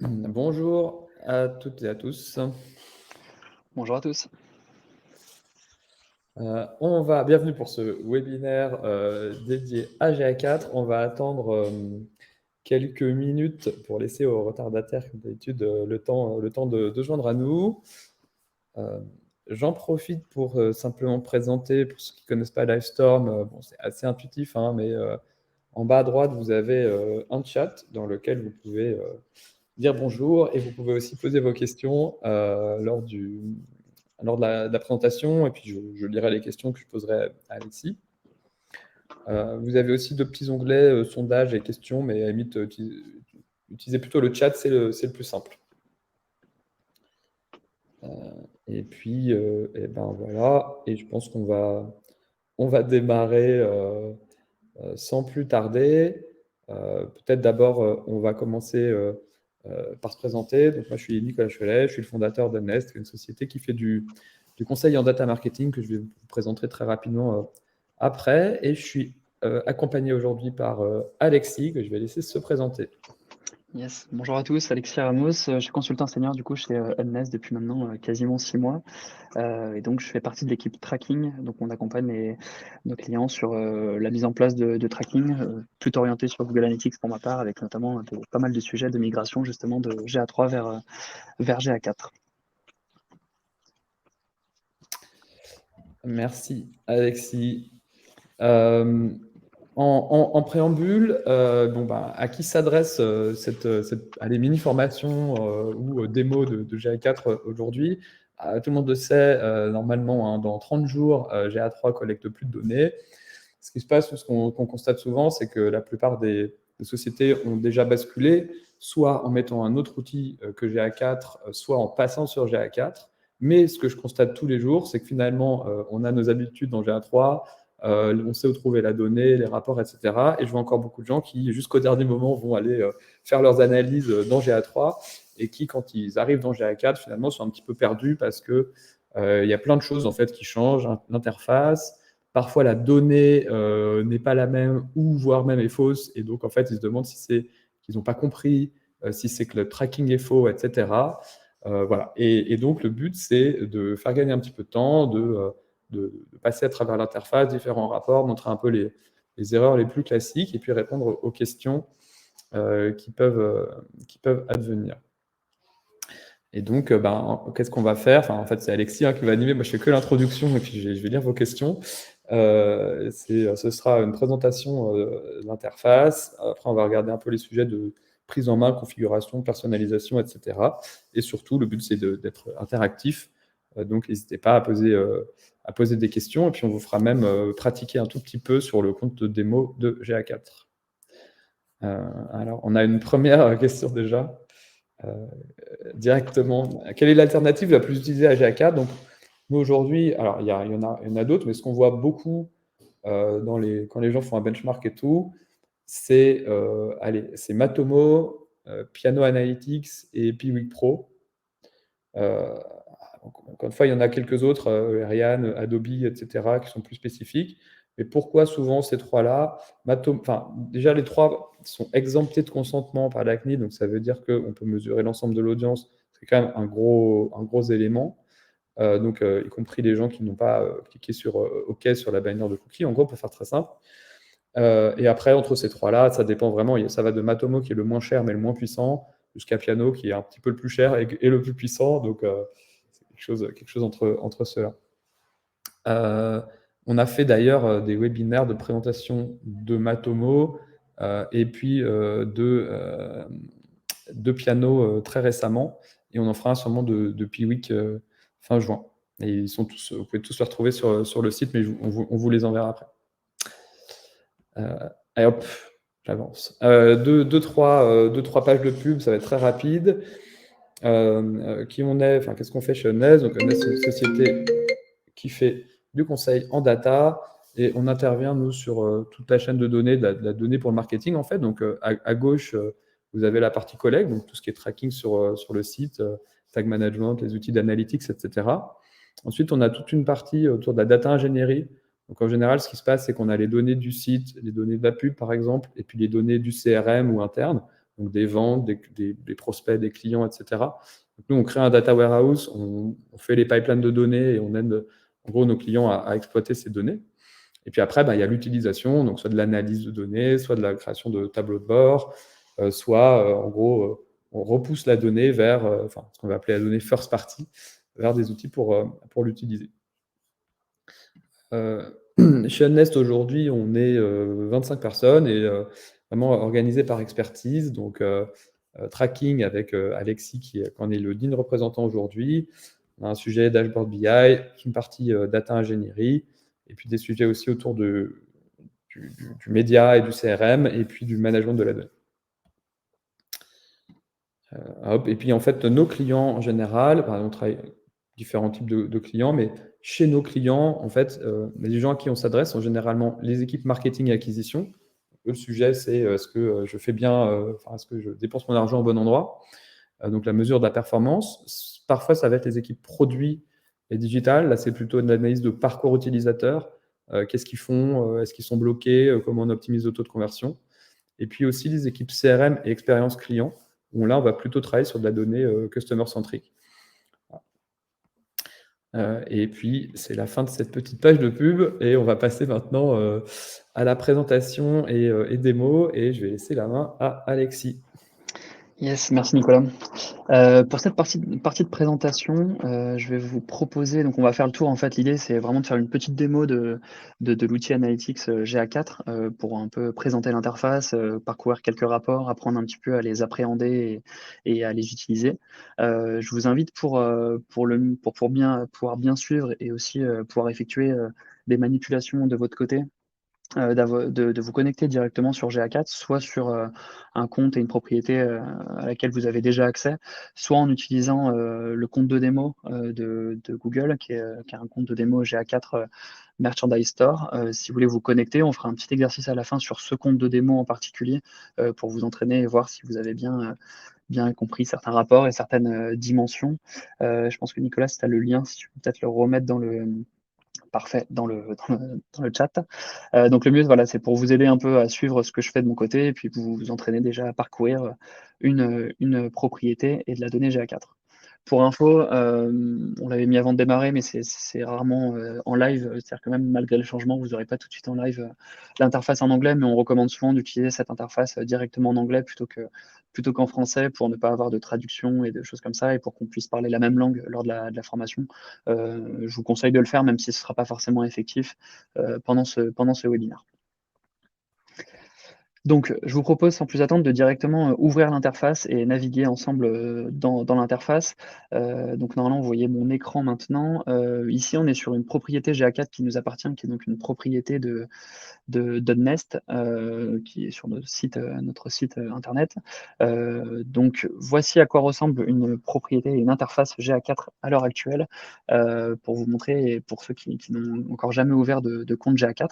Bonjour à toutes et à tous. Bonjour à tous. Bienvenue pour ce webinaire dédié à GA4. On va attendre quelques minutes pour laisser aux retardataires, comme d'habitude, le temps de joindre à nous. J'en profite pour simplement présenter, pour ceux qui ne connaissent pas Livestorm, bon, c'est assez intuitif, hein, mais en bas à droite, vous avez un chat dans lequel vous pouvez dire bonjour et vous pouvez aussi poser vos questions lors de la présentation, et puis je lirai les questions que je poserai à Alexis. Vous avez aussi deux petits onglets, sondages et questions, mais à la limite, utilisez plutôt le chat, c'est le plus simple. Et puis, et ben voilà, et je pense qu'on va démarrer sans plus tarder. Peut-être d'abord, on va commencer par se présenter. Donc, moi, je suis Nicolas Cholet, je suis le fondateur d'Amnest, une société qui fait du conseil en data marketing que je vais vous présenter très rapidement après. Et je suis accompagné aujourd'hui par Alexis, que je vais laisser se présenter. Yes. Bonjour à tous, Alexis Ramos, je suis consultant senior du coup chez Amnest depuis maintenant quasiment 6 mois. Et donc je fais partie de l'équipe tracking. Donc on accompagne nos clients sur la mise en place de tracking, plutôt orienté sur Google Analytics pour ma part, avec notamment pas mal de sujets de migration justement de GA3 vers GA4. Merci Alexis. En préambule, à qui s'adresse cette allez, mini-formation ou démo de GA4 aujourd'hui? Tout le monde le sait, normalement, hein, dans 30 jours, GA3 collecte plus de données. Ce qui se passe, ce qu'on constate souvent, c'est que la plupart des sociétés ont déjà basculé, soit en mettant un autre outil que GA4, soit en passant sur GA4. Mais ce que je constate tous les jours, c'est que finalement, on a nos habitudes dans GA3, on sait où trouver la donnée, les rapports, etc. Et je vois encore beaucoup de gens qui, jusqu'au dernier moment, vont aller faire leurs analyses dans GA3 et qui, quand ils arrivent dans GA4, finalement, sont un petit peu perdus parce que il y a plein de choses en fait qui changent, hein, l'interface. Parfois, la donnée n'est pas la même ou voire même est fausse. Et donc, en fait, ils se demandent si c'est qu'ils n'ont pas compris, si c'est que le tracking est faux, etc. Voilà. Et donc, le but, c'est de faire gagner un petit peu de temps, de passer à travers l'interface, différents rapports, montrer un peu les erreurs les plus classiques et puis répondre aux questions qui peuvent advenir. Et donc, qu'est-ce qu'on va faire? Enfin, en fait, c'est Alexis qui va animer. Moi, je fais que l'introduction et puis je vais lire vos questions. Ce sera une présentation de l'interface. Après, on va regarder un peu les sujets de prise en main, configuration, personnalisation, etc. Et surtout, le but, c'est d'être interactif. Donc, n'hésitez pas à poser des questions. Et puis, on vous fera même pratiquer un tout petit peu sur le compte de démo de GA4. Alors, on a une première question déjà. Directement. Quelle est l'alternative la plus utilisée à GA4? Donc, nous, aujourd'hui, alors il y en a d'autres, mais ce qu'on voit beaucoup quand les gens font un benchmark et tout, c'est Matomo, Piano Analytics et Piwik Pro. Encore une fois, il y en a quelques autres, Ariane, Adobe, etc., qui sont plus spécifiques. Mais pourquoi souvent ces trois-là? Déjà, les trois sont exemptés de consentement par la CNIL, donc ça veut dire qu'on peut mesurer l'ensemble de l'audience. C'est quand même un gros élément. Y compris les gens qui n'ont pas cliqué sur OK sur la bannière de cookies, en gros, pour faire très simple. Et après, entre ces trois-là, ça dépend vraiment. Ça va de Matomo, qui est le moins cher, mais le moins puissant, jusqu'à Piano, qui est un petit peu le plus cher et le plus puissant. Donc, c'est quelque chose entre ceux-là. On a fait d'ailleurs des webinaires de présentation de Matomo et puis de Piano très récemment. Et on en fera un sûrement de Piwik fin juin. Et ils sont tous, vous pouvez tous les retrouver sur le site, mais on vous les enverra après. Allez hop, j'avance. Deux, trois pages de pub, ça va être très rapide. Qui on est, enfin, qu'est-ce qu'on fait chez Honest? Donc, Honest, c'est une société qui fait du conseil en data et on intervient, nous, sur toute la chaîne de données, de la donnée pour le marketing, en fait. Donc, à gauche, vous avez la partie collecte, donc tout ce qui est tracking sur le site, tag management, les outils d'analytics, etc. Ensuite, on a toute une partie autour de la data ingénierie, Donc en général, ce qui se passe, c'est qu'on a les données du site, les données de la pub par exemple, et puis les données du CRM ou interne, donc des ventes, des prospects, des clients, etc. Donc nous, on crée un data warehouse, on fait les pipelines de données et on aide en gros nos clients à exploiter ces données. Et puis après, il y a l'utilisation, donc soit de l'analyse de données, soit de la création de tableaux de bord, soit en gros, on repousse la donnée vers ce qu'on va appeler la donnée first party, vers des outils pour l'utiliser. Chez Adnest aujourd'hui, on est 25 personnes et vraiment organisé par expertise. Donc, tracking avec Alexis qui en est le digne représentant aujourd'hui. On a un sujet dashboard BI, une partie data ingénierie, et puis des sujets aussi autour du média et du CRM, et puis du management de la donnée. Et puis en fait, nos clients en général, on travaille avec différents types de clients, mais chez nos clients, en fait, les gens à qui on s'adresse sont généralement les équipes marketing et acquisition. Le sujet, c'est est-ce que je fais bien, est-ce que je dépense mon argent au bon endroit? Donc la mesure de la performance. Parfois, ça va être les équipes produits et digital. Là, c'est plutôt une analyse de parcours utilisateur. Qu'est-ce qu'ils font? Est-ce qu'ils sont bloqués? Comment on optimise le taux de conversion? Et puis aussi les équipes CRM et expérience client, où là, on va plutôt travailler sur de la donnée customer-centrique. Et puis, c'est la fin de cette petite page de pub, et on va passer maintenant à la présentation et démo, et je vais laisser la main à Alexis. Yes, merci Nicolas. Pour cette partie de présentation, je vais vous proposer, donc on va faire le tour en fait. L'idée c'est vraiment de faire une petite démo de l'outil Analytics GA4 pour un peu présenter l'interface, parcourir quelques rapports, apprendre un petit peu à les appréhender et à les utiliser. Je vous invite pour bien pouvoir bien suivre et aussi pouvoir effectuer des manipulations de votre côté, de vous connecter directement sur GA4, soit sur un compte et une propriété à laquelle vous avez déjà accès, soit en utilisant le compte de démo de Google, qui est un compte de démo GA4 Merchandise Store. Si vous voulez vous connecter, on fera un petit exercice à la fin sur ce compte de démo en particulier pour vous entraîner et voir si vous avez bien compris certains rapports et certaines dimensions. Je pense que Nicolas, si tu as le lien, si tu peux peut-être le remettre parfait dans le chat. Donc le mieux, voilà, c'est pour vous aider un peu à suivre ce que je fais de mon côté et puis vous entraîner déjà à parcourir une propriété et de la donnée GA4. Pour info, on l'avait mis avant de démarrer, mais c'est rarement en live. C'est-à-dire que même malgré le changement, vous n'aurez pas tout de suite en live l'interface en anglais, mais on recommande souvent d'utiliser cette interface directement en anglais plutôt qu'en français pour ne pas avoir de traduction et de choses comme ça et pour qu'on puisse parler la même langue lors de la formation. Je vous conseille de le faire, même si ce ne sera pas forcément effectif pendant ce webinaire. Donc, je vous propose sans plus attendre de directement ouvrir l'interface et naviguer ensemble dans l'interface. Donc, normalement, vous voyez mon écran maintenant. Ici, on est sur une propriété GA4 qui nous appartient, qui est donc une propriété de Nest, qui est sur notre site internet. Donc, voici à quoi ressemble une propriété et une interface GA4 à l'heure actuelle, pour vous montrer et pour ceux qui n'ont encore jamais ouvert de compte GA4.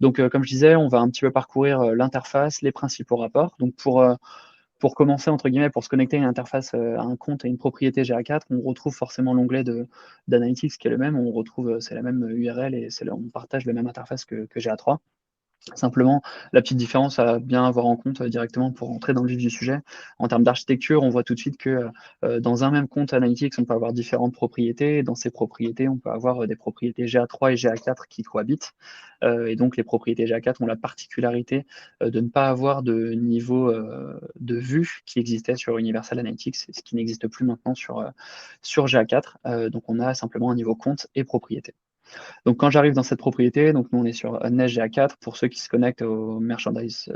Donc, comme je disais, on va un petit peu parcourir l'interface, les principaux rapports. Donc, pour commencer, entre guillemets, pour se connecter à une interface, à un compte et une propriété GA4, on retrouve forcément l'onglet d'Analytics qui est le même. On retrouve, c'est la même URL et on partage la même interface que GA3. Simplement, la petite différence à bien avoir en compte directement pour entrer dans le vif du sujet. En termes d'architecture, on voit tout de suite que dans un même compte Analytics, on peut avoir différentes propriétés. Dans ces propriétés, on peut avoir des propriétés GA3 et GA4 qui cohabitent. Et donc, les propriétés GA4 ont la particularité de ne pas avoir de niveau de vue qui existait sur Universal Analytics, ce qui n'existe plus maintenant sur GA4. Donc, on a simplement un niveau compte et propriété. Donc quand j'arrive dans cette propriété, donc nous on est sur Nest GA4. Pour ceux qui se connectent au Merchandise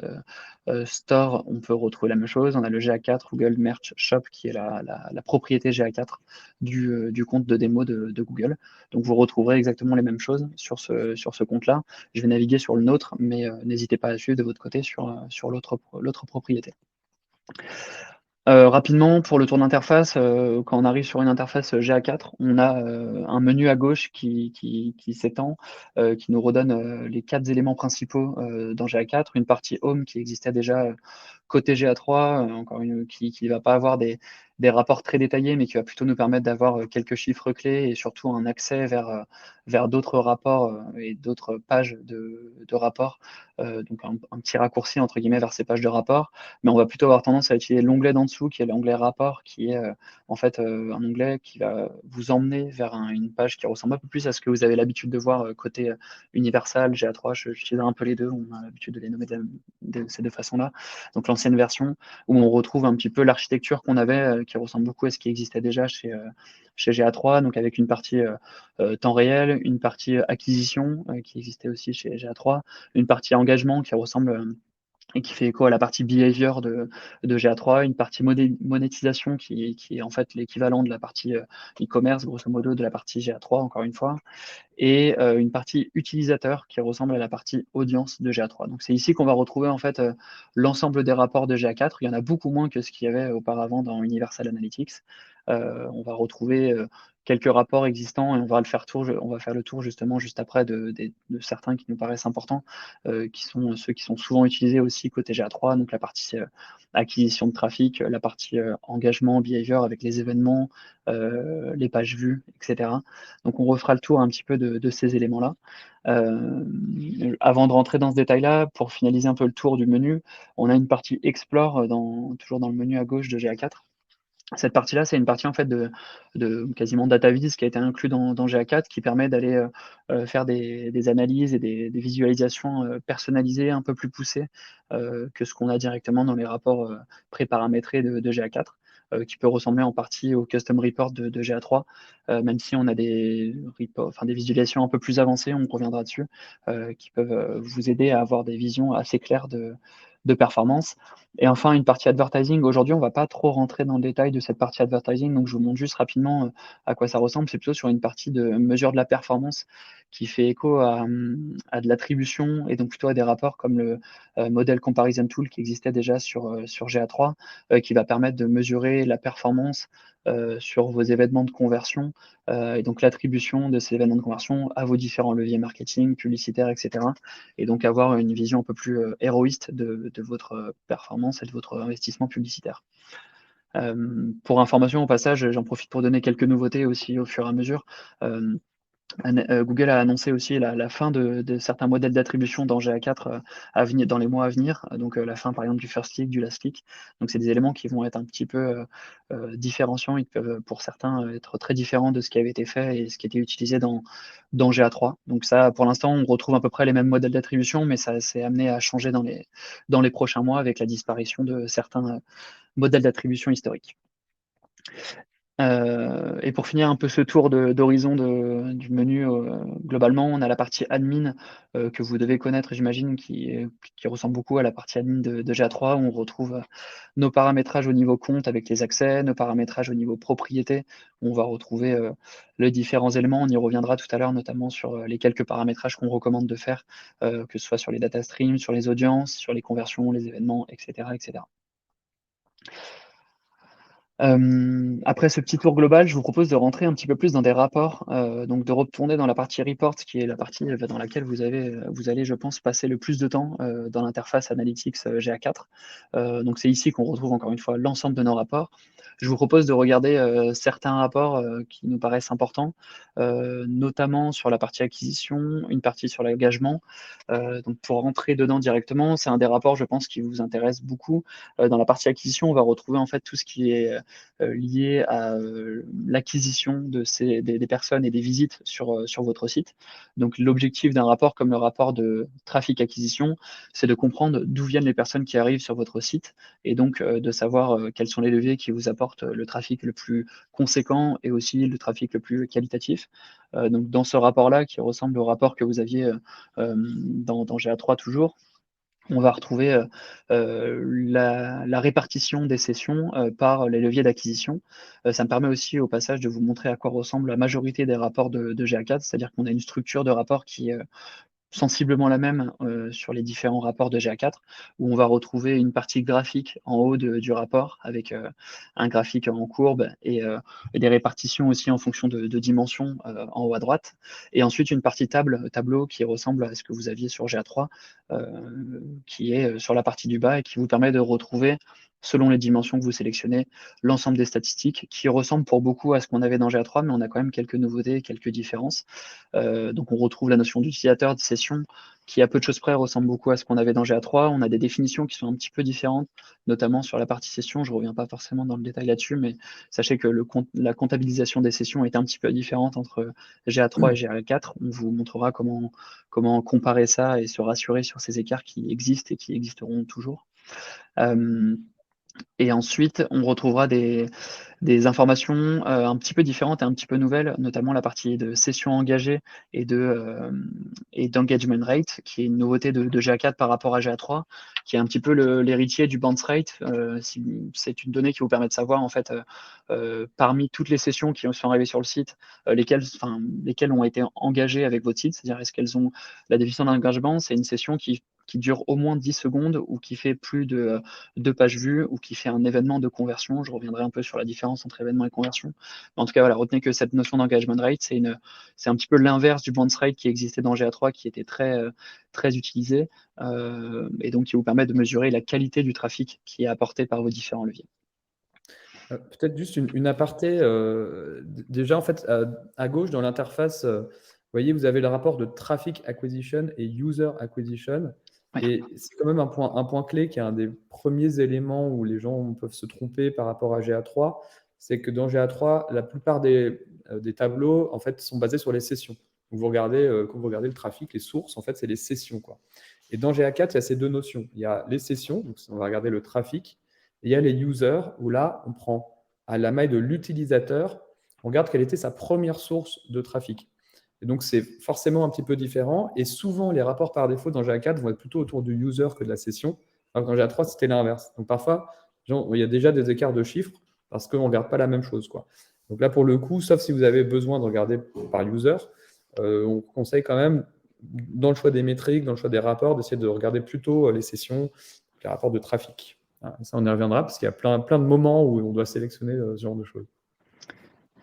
Store, on peut retrouver la même chose. On a le GA4 Google Merch Shop qui est la propriété GA4 du compte de démo de Google. Donc vous retrouverez exactement les mêmes choses sur ce compte-là. Je vais naviguer sur le nôtre, mais n'hésitez pas à suivre de votre côté sur l'autre propriété. Rapidement, pour le tour d'interface, quand on arrive sur une interface GA4, on a un menu à gauche qui s'étend, qui nous redonne les 4 éléments principaux dans GA4. Une partie Home qui existait déjà côté GA3, encore qui ne va pas avoir des des rapports très détaillés, mais qui va plutôt nous permettre d'avoir quelques chiffres clés et surtout un accès vers d'autres rapports et d'autres pages de rapports. Donc un petit raccourci entre guillemets vers ces pages de rapports. Mais on va plutôt avoir tendance à utiliser l'onglet d'en dessous, qui est l'onglet rapport, qui est en fait un onglet qui va vous emmener vers une page qui ressemble un peu plus à ce que vous avez l'habitude de voir côté Universal, GA3. J'utilise un peu les deux, on a l'habitude de les nommer de ces deux façons-là. Donc l'ancienne version, où on retrouve un petit peu l'architecture qu'on avait, qui ressemble beaucoup à ce qui existait déjà chez GA3, donc avec une partie temps réel, une partie acquisition qui existait aussi chez GA3, une partie engagement qui ressemble et qui fait écho à la partie behavior de GA3, une partie monétisation qui est en fait l'équivalent de la partie e-commerce, grosso modo, de la partie GA3, encore une fois, et une partie utilisateur qui ressemble à la partie audience de GA3. Donc c'est ici qu'on va retrouver en fait l'ensemble des rapports de GA4. Il y en a beaucoup moins que ce qu'il y avait auparavant dans Universal Analytics. On va retrouver quelques rapports existants et on va faire le tour justement juste après de certains qui nous paraissent importants, qui sont ceux qui sont souvent utilisés aussi côté GA3, donc la partie acquisition de trafic, la partie engagement, behavior avec les événements, les pages vues, etc. Donc on refera le tour un petit peu de ces éléments-là. Avant de rentrer dans ce détail-là, pour finaliser un peu le tour du menu, on a une partie Explore toujours dans le menu à gauche de GA4. Cette partie-là, c'est une partie en fait de quasiment DataVis qui a été inclus dans GA4, qui permet d'aller faire des analyses et des visualisations personnalisées un peu plus poussées que ce qu'on a directement dans les rapports pré-paramétrés de GA4, qui peut ressembler en partie au custom report de GA3, même si on a des visualisations un peu plus avancées, on reviendra dessus, qui peuvent vous aider à avoir des visions assez claires de performance. Et enfin, une partie advertising. Aujourd'hui, on ne va pas trop rentrer dans le détail de cette partie advertising, donc je vous montre juste rapidement à quoi ça ressemble. C'est plutôt sur une partie de mesure de la performance qui fait écho à de l'attribution et donc plutôt à des rapports comme le Model Comparison Tool qui existait déjà sur GA3, qui va permettre de mesurer la performance sur vos événements de conversion et donc l'attribution de ces événements de conversion à vos différents leviers marketing, publicitaires, etc. Et donc avoir une vision un peu plus héroïste de votre performance et de votre investissement publicitaire. Pour information, au passage, j'en profite pour donner quelques nouveautés aussi au fur et à mesure. Google a annoncé aussi la fin de certains modèles d'attribution dans GA4 à venir, dans les mois à venir. Donc la fin par exemple du first click, du last click. Donc c'est des éléments qui vont être un petit peu différenciants. Ils peuvent pour certains être très différents de ce qui avait été fait et ce qui était utilisé dans GA3. Donc ça, pour l'instant, on retrouve à peu près les mêmes modèles d'attribution, mais ça s'est amené à changer dans les prochains mois avec la disparition de certains modèles d'attribution historiques. Et pour finir un peu ce tour d'horizon du menu, globalement, on a la partie admin que vous devez connaître, j'imagine, qui ressemble beaucoup à la partie admin de GA3, où on retrouve nos paramétrages au niveau compte avec les accès, nos paramétrages au niveau propriété, où on va retrouver les différents éléments. On y reviendra tout à l'heure, notamment sur les quelques paramétrages qu'on recommande de faire, que ce soit sur les data streams, sur les audiences, sur les conversions, les événements, etc., etc. Après ce petit tour global, je vous propose de rentrer un petit peu plus dans des rapports, donc de retourner dans la partie report, qui est la partie dans laquelle vous allez, je pense, passer le plus de temps dans l'interface Analytics GA4. Donc c'est ici qu'on retrouve encore une fois l'ensemble de nos rapports. Je vous propose de regarder certains rapports qui nous paraissent importants, notamment sur la partie acquisition, une partie sur l'engagement. Donc pour rentrer dedans directement, c'est un des rapports, je pense, qui vous intéresse beaucoup. Dans la partie acquisition, on va retrouver en fait tout ce qui est lié à l'acquisition des personnes et des visites sur votre site. Donc l'objectif d'un rapport comme le rapport de trafic acquisition, c'est de comprendre d'où viennent les personnes qui arrivent sur votre site et donc de savoir quels sont les leviers qui vous apportent le trafic le plus conséquent et aussi le trafic le plus qualitatif. Donc dans ce rapport-là, qui ressemble au rapport que vous aviez dans GA3 toujours, on va retrouver la répartition des sessions par les leviers d'acquisition. Ça me permet aussi au passage de vous montrer à quoi ressemble la majorité des rapports de GA4, c'est-à-dire qu'on a une structure de rapport qui est sensiblement la même sur les différents rapports de GA4, où on va retrouver une partie graphique en haut du rapport avec un graphique en courbe et des répartitions aussi en fonction de dimensions en haut à droite. Et ensuite une partie tableau qui ressemble à ce que vous aviez sur GA3, qui est sur la partie du bas et qui vous permet de retrouver selon les dimensions que vous sélectionnez, l'ensemble des statistiques qui ressemblent pour beaucoup à ce qu'on avait dans GA3, mais on a quand même quelques nouveautés, quelques différences. Donc on retrouve la notion d'utilisateur, de session, qui à peu de choses près ressemble beaucoup à ce qu'on avait dans GA3. On a des définitions qui sont un petit peu différentes, notamment sur la partie session. Je ne reviens pas forcément dans le détail là-dessus, mais sachez que la comptabilisation des sessions est un petit peu différente entre GA3 et GA4. On vous montrera comment comparer ça et se rassurer sur ces écarts qui existent et qui existeront toujours. Et ensuite, on retrouvera des informations un petit peu différentes et un petit peu nouvelles, notamment la partie de sessions engagées et d'engagement rate, qui est une nouveauté de GA4 par rapport à GA3, qui est un petit peu l'héritier du bounce rate. C'est une donnée qui vous permet de savoir, en fait, parmi toutes les sessions qui sont arrivées sur le site, lesquelles ont été engagées avec votre site, c'est-à-dire est-ce qu'elles ont la définition d'engagement, c'est une session qui dure au moins 10 secondes ou qui fait plus de 2 pages vues ou qui fait un événement de conversion. Je reviendrai un peu sur la différence entre événement et conversion. Mais en tout cas, voilà, retenez que cette notion d'engagement rate, c'est un petit peu l'inverse du bounce rate qui existait dans GA3, qui était très utilisé, et donc qui vous permet de mesurer la qualité du trafic qui est apporté par vos différents leviers. Peut-être juste une aparté. Déjà, en fait, à gauche, dans l'interface, vous voyez, vous avez le rapport de traffic acquisition et user acquisition. Ouais. Et c'est quand même un point clé qui est un des premiers éléments où les gens peuvent se tromper par rapport à GA3. C'est que dans GA3, la plupart des tableaux, en fait, sont basés sur les sessions. Donc, quand vous regardez le trafic, les sources, en fait, c'est les sessions, quoi. Et dans GA4, il y a ces deux notions. Il y a les sessions, donc on va regarder le trafic, et il y a les users, où là, on prend à la maille de l'utilisateur, on regarde quelle était sa première source de trafic. Et donc, c'est forcément un petit peu différent. Et souvent, les rapports par défaut dans GA4 vont être plutôt autour du user que de la session. Alors que dans GA3, c'était l'inverse. Donc, parfois, il y a déjà des écarts de chiffres parce qu'on ne regarde pas la même chose, quoi. Donc là, pour le coup, sauf si vous avez besoin de regarder par user, on conseille quand même, dans le choix des métriques, dans le choix des rapports, d'essayer de regarder plutôt les sessions, les rapports de trafic. Ça, on y reviendra parce qu'il y a plein de moments où on doit sélectionner ce genre de choses.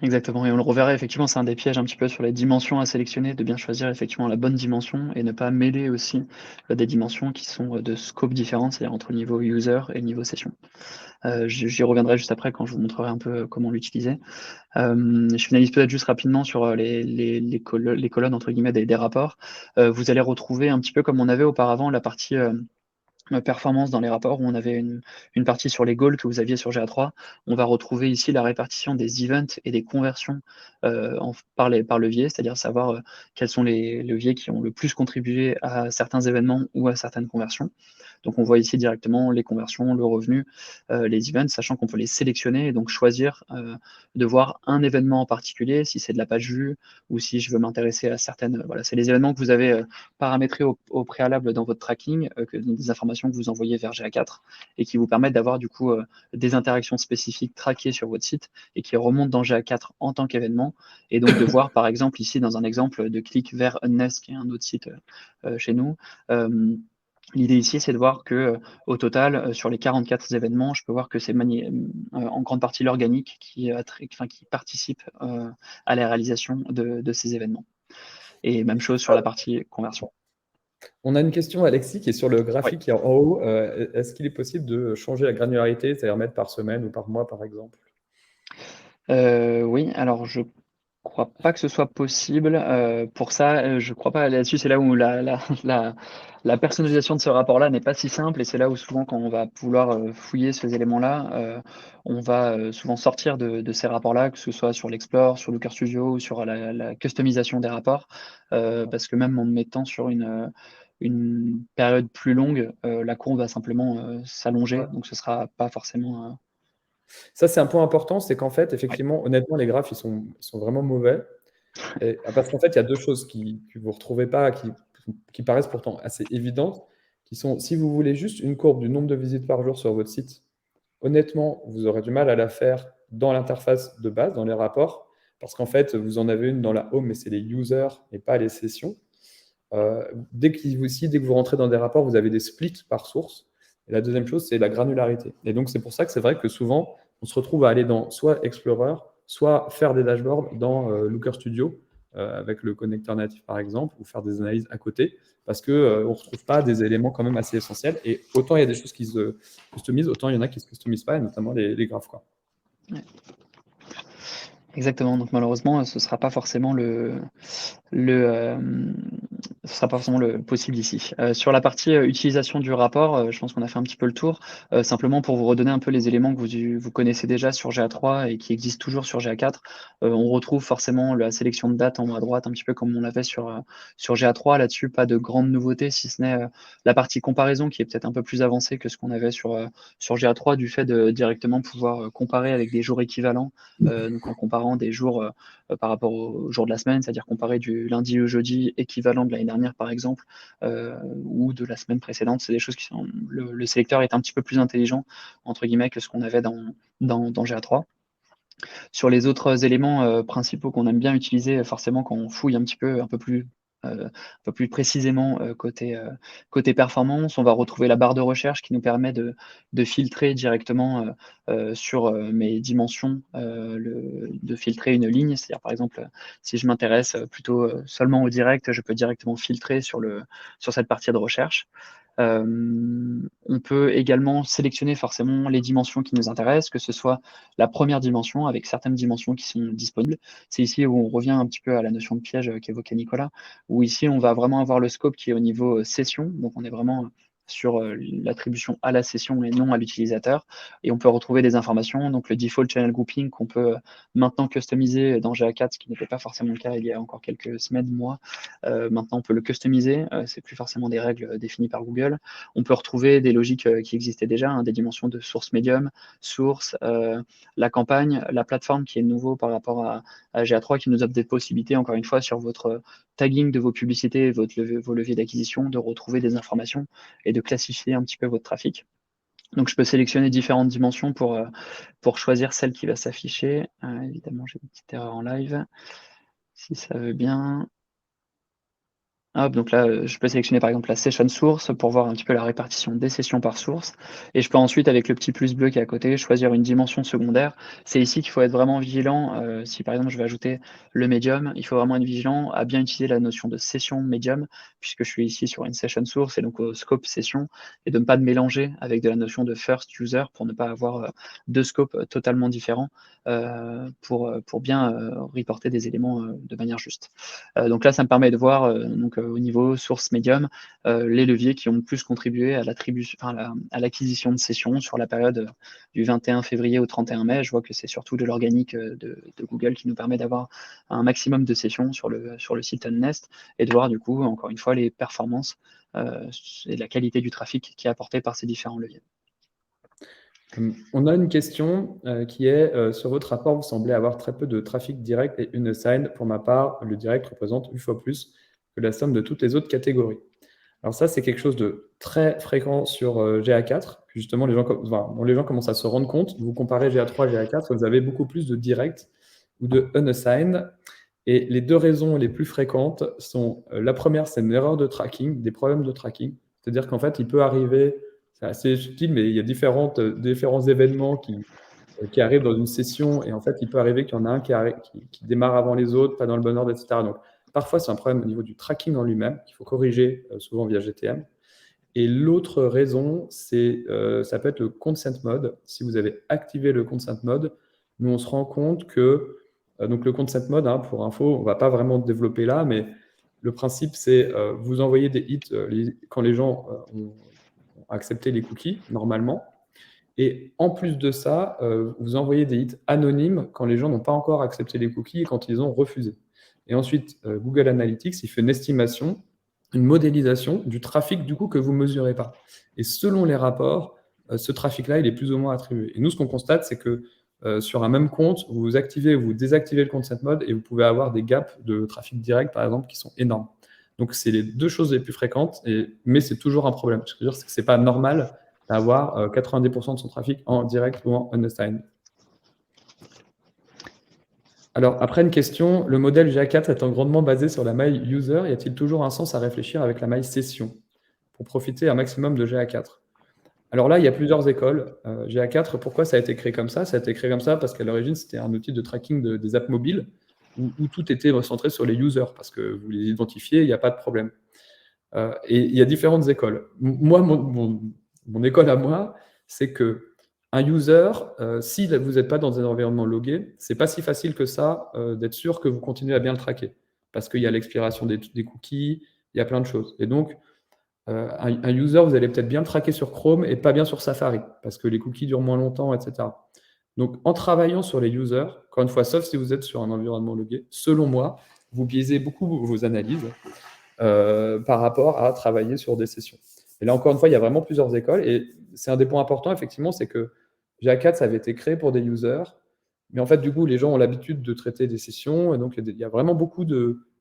Exactement, et on le reverra effectivement, c'est un des pièges un petit peu sur les dimensions à sélectionner, de bien choisir effectivement la bonne dimension et ne pas mêler aussi des dimensions qui sont de scope différents, c'est-à-dire entre le niveau user et le niveau session. J'y reviendrai juste après quand je vous montrerai un peu comment l'utiliser. Je finalise peut-être juste rapidement sur les colonnes entre guillemets des rapports. Vous allez retrouver un petit peu comme on avait auparavant la partie performance dans les rapports où on avait une partie sur les goals que vous aviez sur GA3. On va retrouver ici la répartition des events et des conversions par levier, c'est-à-dire savoir quels sont les leviers qui ont le plus contribué à certains événements ou à certaines conversions. Donc on voit ici directement les conversions, le revenu, les events, sachant qu'on peut les sélectionner et donc choisir de voir un événement en particulier, si c'est de la page vue ou si je veux m'intéresser à certaines. Voilà, c'est les événements que vous avez paramétrés au préalable dans votre tracking, des informations que vous envoyez vers GA4 et qui vous permettent d'avoir du coup des interactions spécifiques traquées sur votre site et qui remontent dans GA4 en tant qu'événement. Et donc de voir par exemple ici dans un exemple de clic vers Unnest, qui est un autre site chez nous. L'idée ici, c'est de voir que au total, sur les 44 événements, je peux voir que c'est en grande partie l'organique qui participe à la réalisation de ces événements. Et même chose sur la partie conversion. On a une question, Alexis, qui est sur le graphique qui est en haut. Est-ce qu'il est possible de changer la granularité, c'est-à-dire mettre par semaine ou par mois, par exemple? Oui, alors je crois pas que ce soit possible. Pour ça, je crois pas là-dessus. C'est là où la personnalisation de ce rapport-là n'est pas si simple, et c'est là où souvent, quand on va vouloir fouiller ces éléments-là, on va souvent sortir de ces rapports-là, que ce soit sur l'Explore, sur Looker Studio ou sur la customisation des rapports, parce que même en mettant sur une période plus longue, la courbe va simplement s'allonger, donc ce sera pas forcément. Ça, c'est un point important, c'est qu'en fait, Ouais. effectivement, honnêtement, les graphes, ils sont vraiment mauvais. Parce qu'en fait, il y a deux choses que vous ne retrouvez pas, qui paraissent pourtant assez évidentes, qui sont, si vous voulez juste une courbe du nombre de visites par jour sur votre site, honnêtement, vous aurez du mal à la faire dans l'interface de base, dans les rapports, parce qu'en fait, vous en avez une dans la home, mais c'est les users et pas les sessions. Dès que vous rentrez dans des rapports, vous avez des splits par source. Et la deuxième chose, c'est la granularité. Et donc, c'est pour ça que c'est vrai que souvent, on se retrouve à aller dans soit Explorer, soit faire des dashboards dans Looker Studio, avec le connecteur natif par exemple, ou faire des analyses à côté, parce qu'on ne retrouve pas des éléments quand même assez essentiels. Et autant il y a des choses qui se customisent, autant il y en a qui ne se customisent pas, et notamment les graphes, quoi. Ouais. Exactement, donc malheureusement, ce sera pas forcément ce sera pas forcément le possible ici. Sur la partie, utilisation du rapport, je pense qu'on a fait un petit peu le tour. Simplement pour vous redonner un peu les éléments que vous connaissez déjà sur GA3 et qui existent toujours sur GA4, on retrouve forcément la sélection de dates en haut à droite, un petit peu comme on l'avait sur GA3. Là-dessus, pas de grandes nouveautés, si ce n'est, la partie comparaison qui est peut-être un peu plus avancée que ce qu'on avait sur GA3, du fait de directement pouvoir, comparer avec des jours équivalents, donc en comparant des jours, par rapport aux jours de la semaine, c'est-à-dire comparer du lundi au jeudi équivalent de l'année dernière par exemple, ou de la semaine précédente. C'est des choses qui sont le sélecteur est un petit peu plus intelligent entre guillemets que ce qu'on avait dans GA3. Sur les autres éléments, principaux qu'on aime bien utiliser, forcément quand on fouille un peu plus précisément, côté performance, on va retrouver la barre de recherche qui nous permet de filtrer directement, sur, mes dimensions, de filtrer une ligne. C'est-à-dire par exemple, si je m'intéresse, plutôt, seulement au direct, je peux directement filtrer sur cette partie de recherche. On peut également sélectionner forcément les dimensions qui nous intéressent, que ce soit la première dimension avec certaines dimensions qui sont disponibles. C'est ici où on revient un petit peu à la notion de piège qu'évoquait Nicolas, où ici on va vraiment avoir le scope qui est au niveau session, donc on est vraiment sur l'attribution à la session et non à l'utilisateur. Et on peut retrouver des informations, donc le default channel grouping qu'on peut maintenant customiser dans GA4, ce qui n'était pas forcément le cas il y a encore quelques semaines, mois. Maintenant on peut le customiser, c'est plus forcément des règles définies par Google. On peut retrouver des logiques qui existaient déjà, hein, des dimensions de source médium, source, la campagne, la plateforme qui est nouveau par rapport à GA3 qui nous offre des possibilités, encore une fois, sur votre tagging de vos publicités, vos leviers d'acquisition, de retrouver des informations et de classifier un petit peu votre trafic. Donc je peux sélectionner différentes dimensions pour choisir celle qui va s'afficher. Évidemment, j'ai une petite erreur en live. Si ça veut bien. Hop, donc là, je peux sélectionner par exemple la session source pour voir un petit peu la répartition des sessions par source et je peux ensuite avec le petit plus bleu qui est à côté, choisir une dimension secondaire. C'est ici qu'il faut être vraiment vigilant, si par exemple je vais ajouter le medium, il faut vraiment être vigilant à bien utiliser la notion de session medium puisque je suis ici sur une session source et donc au scope session et de ne pas me mélanger avec de la notion de first user pour ne pas avoir, 2 scopes, totalement différents, pour bien, reporter des éléments, de manière juste. Donc là, ça me permet de voir, au niveau source médium, les leviers qui ont le plus contribué à l'acquisition de sessions sur la période du 21 février au 31 mai. Je vois que c'est surtout de l'organique de Google qui nous permet d'avoir un maximum de sessions sur le site Unnest et de voir du coup, encore une fois, les performances et la qualité du trafic qui est apporté par ces différents leviers. On a une question qui est sur votre rapport, vous semblez avoir très peu de trafic direct et unassigned. Pour ma part, le direct représente 8 fois plus que la somme de toutes les autres catégories. Alors ça, c'est quelque chose de très fréquent sur GA4. Justement, les gens commencent à se rendre compte. Vous comparez GA3 et GA4, vous avez beaucoup plus de direct ou de unassigned. Et les deux raisons les plus fréquentes sont, la première, c'est une erreur de tracking, des problèmes de tracking. C'est-à-dire qu'en fait, il peut arriver, c'est assez subtil, mais il y a différents événements qui arrivent dans une session, et en fait, il peut arriver qu'il y en a un qui démarre avant les autres, pas dans le bon ordre, etc. Donc, parfois, c'est un problème au niveau du tracking en lui-même, qu'il faut corriger souvent via GTM. Et l'autre raison, ça peut être le consent mode. Si vous avez activé le consent mode, nous, on se rend compte que donc le consent mode, hein, pour info, on ne va pas vraiment développer là, mais le principe, c'est vous envoyer des hits quand les gens ont accepté les cookies, normalement. Et en plus de ça, vous envoyez des hits anonymes quand les gens n'ont pas encore accepté les cookies et quand ils ont refusé. Et ensuite, Google Analytics, il fait une estimation, une modélisation du trafic du coup que vous ne mesurez pas. Et selon les rapports, ce trafic-là, il est plus ou moins attribué. Et nous, ce qu'on constate, c'est que sur un même compte, vous activez ou vous désactivez le consent mode et vous pouvez avoir des gaps de trafic direct, par exemple, qui sont énormes. Donc, c'est les deux choses les plus fréquentes, mais c'est toujours un problème. Ce que je veux dire, c'est que ce n'est pas normal d'avoir 90% de son trafic en direct ou en unassigned. Alors, après une question, le modèle GA4 étant grandement basé sur la maille user, y a-t-il toujours un sens à réfléchir avec la maille session pour profiter un maximum de GA4? Alors là, il y a plusieurs écoles. GA4, pourquoi ça a été créé comme ça? Ça a été créé comme ça parce qu'à l'origine, c'était un outil de tracking des apps mobiles. où tout était centré sur les users, parce que vous les identifiez, il n'y a pas de problème. Et il y a différentes écoles. Moi, mon école à moi, c'est que un user, si vous n'êtes pas dans un environnement logué, c'est pas si facile que ça d'être sûr que vous continuez à bien le traquer. Parce qu'il y a l'expiration des cookies, il y a plein de choses. Et donc, un user, vous allez peut-être bien le traquer sur Chrome et pas bien sur Safari, parce que les cookies durent moins longtemps, etc. Donc, en travaillant sur les users, encore une fois, sauf si vous êtes sur un environnement logué, selon moi, vous biaisez beaucoup vos analyses par rapport à travailler sur des sessions. Et là, encore une fois, il y a vraiment plusieurs écoles. Et c'est un des points importants, effectivement, c'est que GA4, ça avait été créé pour des users. Mais en fait, du coup, les gens ont l'habitude de traiter des sessions. Et donc, il y a vraiment beaucoup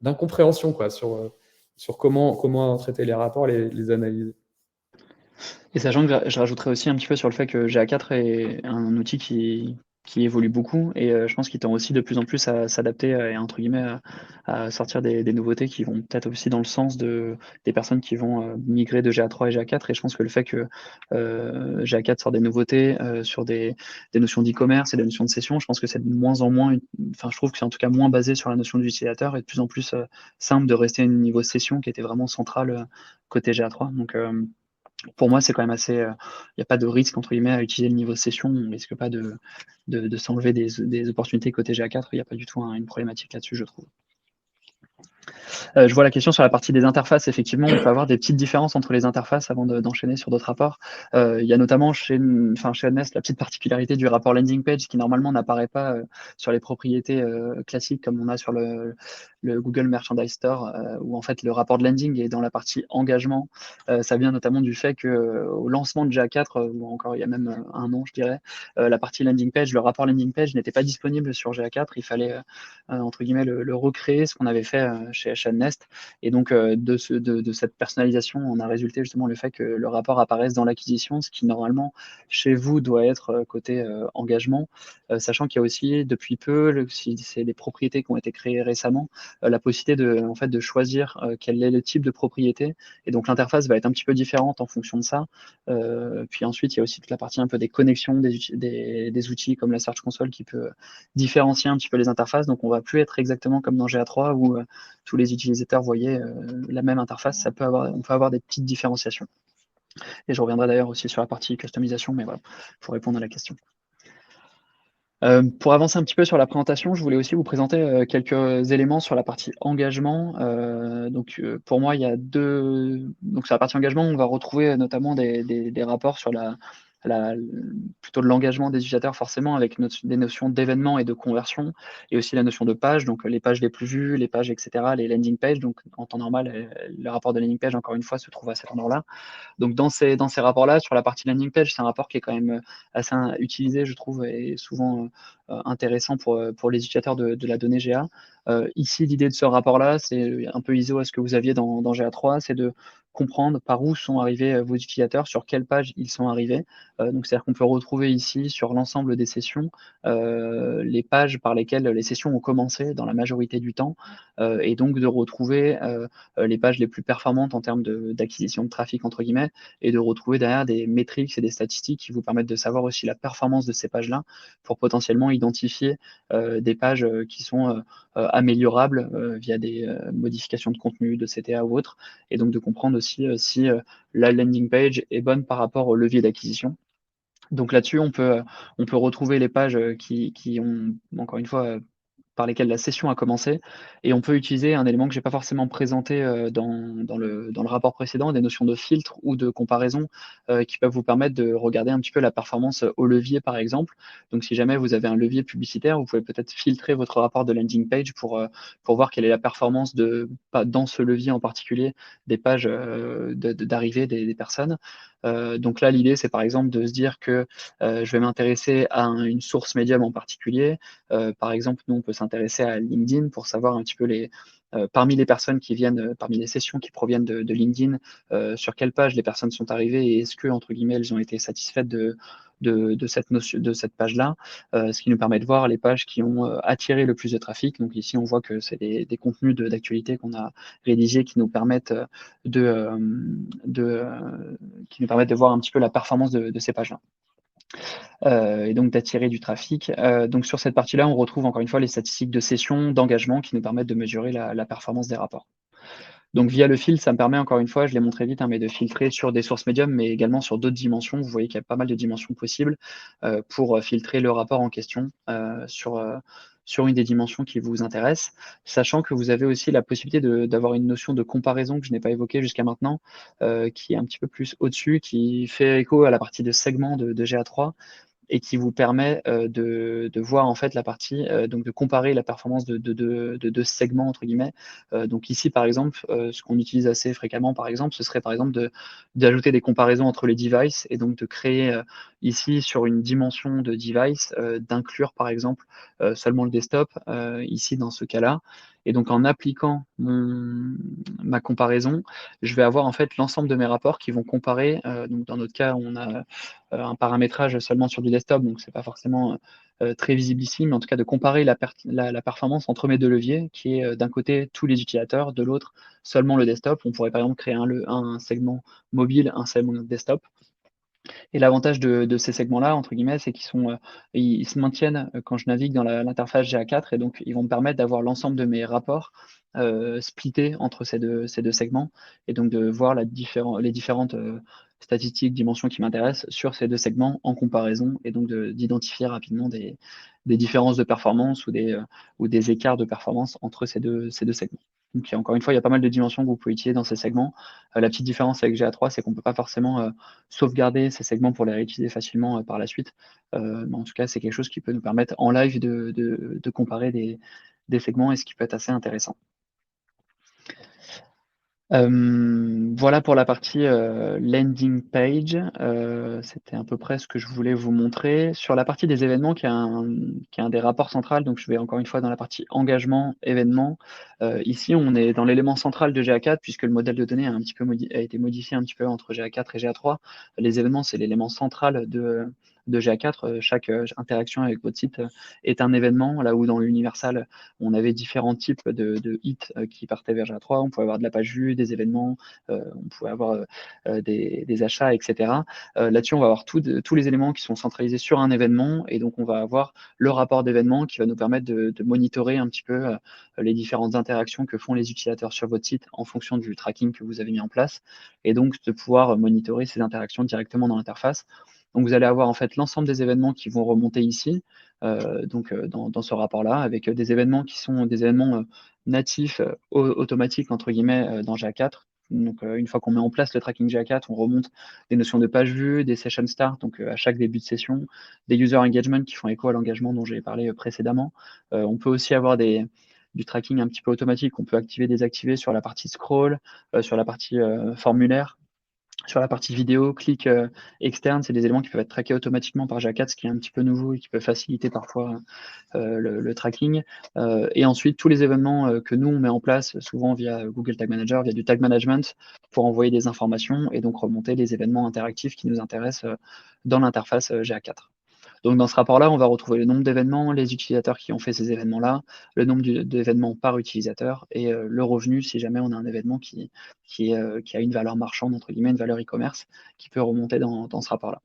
d'incompréhension sur comment traiter les rapports, les analyser. Et sachant que je rajouterais aussi un petit peu sur le fait que GA4 est un outil qui évolue beaucoup et je pense qu'il tend aussi de plus en plus à s'adapter et entre guillemets à sortir des nouveautés qui vont peut-être aussi dans le sens des personnes qui vont migrer de GA3 et GA4. Et je pense que le fait que GA4 sort des nouveautés sur des notions d'e-commerce et des notions de session, je pense que c'est de moins en moins, enfin je trouve que c'est en tout cas moins basé sur la notion d'utilisateur et de plus en plus simple de rester au niveau session qui était vraiment central côté GA3. Donc pour moi, c'est quand même assez. Il n'y a pas de risque, entre guillemets, à utiliser le niveau session. On ne risque pas de s'enlever des opportunités côté GA4. Il n'y a pas du tout une problématique là-dessus, je trouve. Je vois la question sur la partie des interfaces. Effectivement, on peut avoir des petites différences entre les interfaces avant d'enchaîner sur d'autres rapports. Il y a notamment chez Adnest la petite particularité du rapport landing page qui normalement n'apparaît pas sur les propriétés classiques comme on a sur le Google Merchandise Store, où en fait le rapport de landing est dans la partie engagement. Ça vient notamment du fait que au lancement de GA4, ou encore il y a même un an, je dirais, la partie landing page, le rapport landing page n'était pas disponible sur GA4. Il fallait entre guillemets le recréer, ce qu'on avait fait chez Nest. Et donc de cette personnalisation, on a résulté justement le fait que le rapport apparaisse dans l'acquisition, ce qui normalement chez vous doit être côté engagement, sachant qu'il y a aussi depuis peu, si c'est des propriétés qui ont été créées récemment, la possibilité en fait, de choisir quel est le type de propriété. Et donc l'interface va être un petit peu différente en fonction de ça. Puis ensuite, il y a aussi toute la partie un peu des connexions des outils comme la Search Console qui peut différencier un petit peu les interfaces. Donc on va plus être exactement comme dans GA3 où tous les utilisateurs voyaient la même interface. On peut avoir des petites différenciations. Et je reviendrai d'ailleurs aussi sur la partie customisation, mais voilà, pour répondre à la question. Pour avancer un petit peu sur la présentation, je voulais aussi vous présenter quelques éléments sur la partie engagement. Pour moi, il y a donc sur la partie engagement, on va retrouver notamment des rapports sur plutôt de l'engagement des utilisateurs forcément avec des notions d'événements et de conversion et aussi la notion de page, donc les pages les plus vues, les pages, etc., les landing pages. Donc en temps normal, le rapport de landing page, encore une fois, se trouve à cet endroit-là. Donc dans ces rapports-là, sur la partie landing page, c'est un rapport qui est quand même assez utilisé, je trouve, et souvent intéressant pour les utilisateurs de la donnée GA. Ici, l'idée de ce rapport-là, c'est un peu ISO à ce que vous aviez dans GA3, c'est de comprendre par où sont arrivés vos utilisateurs, sur quelle page ils sont arrivés. Donc, c'est-à-dire qu'on peut retrouver ici, sur l'ensemble des sessions, les pages par lesquelles les sessions ont commencé dans la majorité du temps, et donc de retrouver les pages les plus performantes en termes d'acquisition de trafic, entre guillemets, et de retrouver derrière des métriques et des statistiques qui vous permettent de savoir aussi la performance de ces pages-là pour potentiellement identifier des pages qui sont améliorables via des modifications de contenu, de CTA ou autre, et donc de comprendre aussi si la landing page est bonne par rapport au levier d'acquisition. Donc là-dessus, on peut retrouver les pages qui ont, encore une fois, par lesquelles la session a commencé. Et on peut utiliser un élément que je n'ai pas forcément présenté dans le rapport précédent, des notions de filtre ou de comparaison qui peuvent vous permettre de regarder un petit peu la performance au levier, par exemple. Donc, si jamais vous avez un levier publicitaire, vous pouvez peut-être filtrer votre rapport de landing page pour voir quelle est la performance dans ce levier en particulier des pages d'arrivée des personnes. Donc là, l'idée, c'est par exemple de se dire que je vais m'intéresser à une source médium en particulier. Par exemple, nous, on peut s'intéresser à LinkedIn pour savoir un petit peu parmi les personnes qui viennent, parmi les sessions qui proviennent de LinkedIn, sur quelle page les personnes sont arrivées et est-ce que, entre guillemets, elles ont été satisfaites de cette page-là, ce qui nous permet de voir les pages qui ont attiré le plus de trafic. Donc ici, on voit que c'est des contenus d'actualité qu'on a rédigés qui nous permettent qui nous permettent de voir un petit peu la performance de ces pages-là. et donc d'attirer du trafic. Donc sur cette partie-là, on retrouve encore une fois les statistiques de session, d'engagement qui nous permettent de mesurer la performance des rapports. Donc via le filtre, ça me permet encore une fois, je l'ai montré vite, hein, mais de filtrer sur des sources médium, mais également sur d'autres dimensions. Vous voyez qu'il y a pas mal de dimensions possibles pour filtrer le rapport en question sur une des dimensions qui vous intéresse, sachant que vous avez aussi la possibilité d'avoir une notion de comparaison que je n'ai pas évoquée jusqu'à maintenant, qui est un petit peu plus au-dessus, qui fait écho à la partie de segment de GA3 et qui vous permet de voir en fait la partie, donc de comparer la performance de deux segments entre guillemets. Donc ici par exemple, ce qu'on utilise assez fréquemment par exemple, ce serait par exemple d'ajouter des comparaisons entre les devices et donc de créer ici sur une dimension de device, d'inclure par exemple seulement le desktop ici dans ce cas-là. Et donc en appliquant ma comparaison, je vais avoir en fait l'ensemble de mes rapports qui vont comparer. Donc dans notre cas, on a un paramétrage seulement sur du desktop, donc c'est pas forcément très visible ici, mais en tout cas de comparer la performance entre mes deux leviers, qui est d'un côté tous les utilisateurs, de l'autre seulement le desktop. On pourrait par exemple créer un segment mobile, un segment desktop. Et l'avantage de ces segments-là, entre guillemets, c'est ils se maintiennent quand je navigue dans l'interface GA4 et donc ils vont me permettre d'avoir l'ensemble de mes rapports splittés entre ces deux segments et donc de voir les différentes statistiques, dimensions qui m'intéressent sur ces deux segments en comparaison et donc d'identifier rapidement des différences de performance ou des écarts de performance entre ces deux segments. Donc, encore une fois, il y a pas mal de dimensions que vous pouvez utiliser dans ces segments. La petite différence avec GA3, c'est qu'on ne peut pas forcément sauvegarder ces segments pour les réutiliser facilement par la suite. Mais en tout cas, c'est quelque chose qui peut nous permettre en live de comparer des segments et ce qui peut être assez intéressant. Voilà pour la partie landing page. C'était à peu près ce que je voulais vous montrer. Sur la partie des événements, qui est un des rapports centrales, donc je vais encore une fois dans la partie engagement, événements. Ici, on est dans l'élément central de GA4, puisque le modèle de données a été modifié un petit peu entre GA4 et GA3. Les événements, c'est l'élément central de GA4. Chaque interaction avec votre site est un événement, là où dans l'Universal, on avait différents types de hits qui partaient vers GA3. On pouvait avoir de la page vue, des événements, on pouvait avoir des achats, etc. Là-dessus, on va avoir tous les éléments qui sont centralisés sur un événement et donc on va avoir le rapport d'événement qui va nous permettre de monitorer un petit peu les différentes interactions que font les utilisateurs sur votre site en fonction du tracking que vous avez mis en place et donc de pouvoir monitorer ces interactions directement dans l'interface. Donc vous allez avoir en fait l'ensemble des événements qui vont remonter ici, dans ce rapport-là, avec des événements qui sont des événements natifs, automatiques entre guillemets dans GA4. Donc une fois qu'on met en place le tracking GA4, on remonte des notions de page vue, des session start, donc à chaque début de session, des user engagement qui font écho à l'engagement dont j'ai parlé précédemment. On peut aussi avoir du tracking un petit peu automatique, on peut activer, désactiver sur la partie scroll, sur la partie formulaire. Sur la partie vidéo, clic externe, c'est des éléments qui peuvent être traqués automatiquement par GA4, ce qui est un petit peu nouveau et qui peut faciliter parfois le tracking. Et ensuite, tous les événements que nous, on met en place, souvent via Google Tag Manager, via du tag management, pour envoyer des informations et donc remonter les événements interactifs qui nous intéressent dans l'interface GA4. Donc dans ce rapport-là, on va retrouver le nombre d'événements, les utilisateurs qui ont fait ces événements-là, le nombre d'événements par utilisateur et le revenu si jamais on a un événement qui a une valeur marchande, entre guillemets, une valeur e-commerce, qui peut remonter dans ce rapport-là.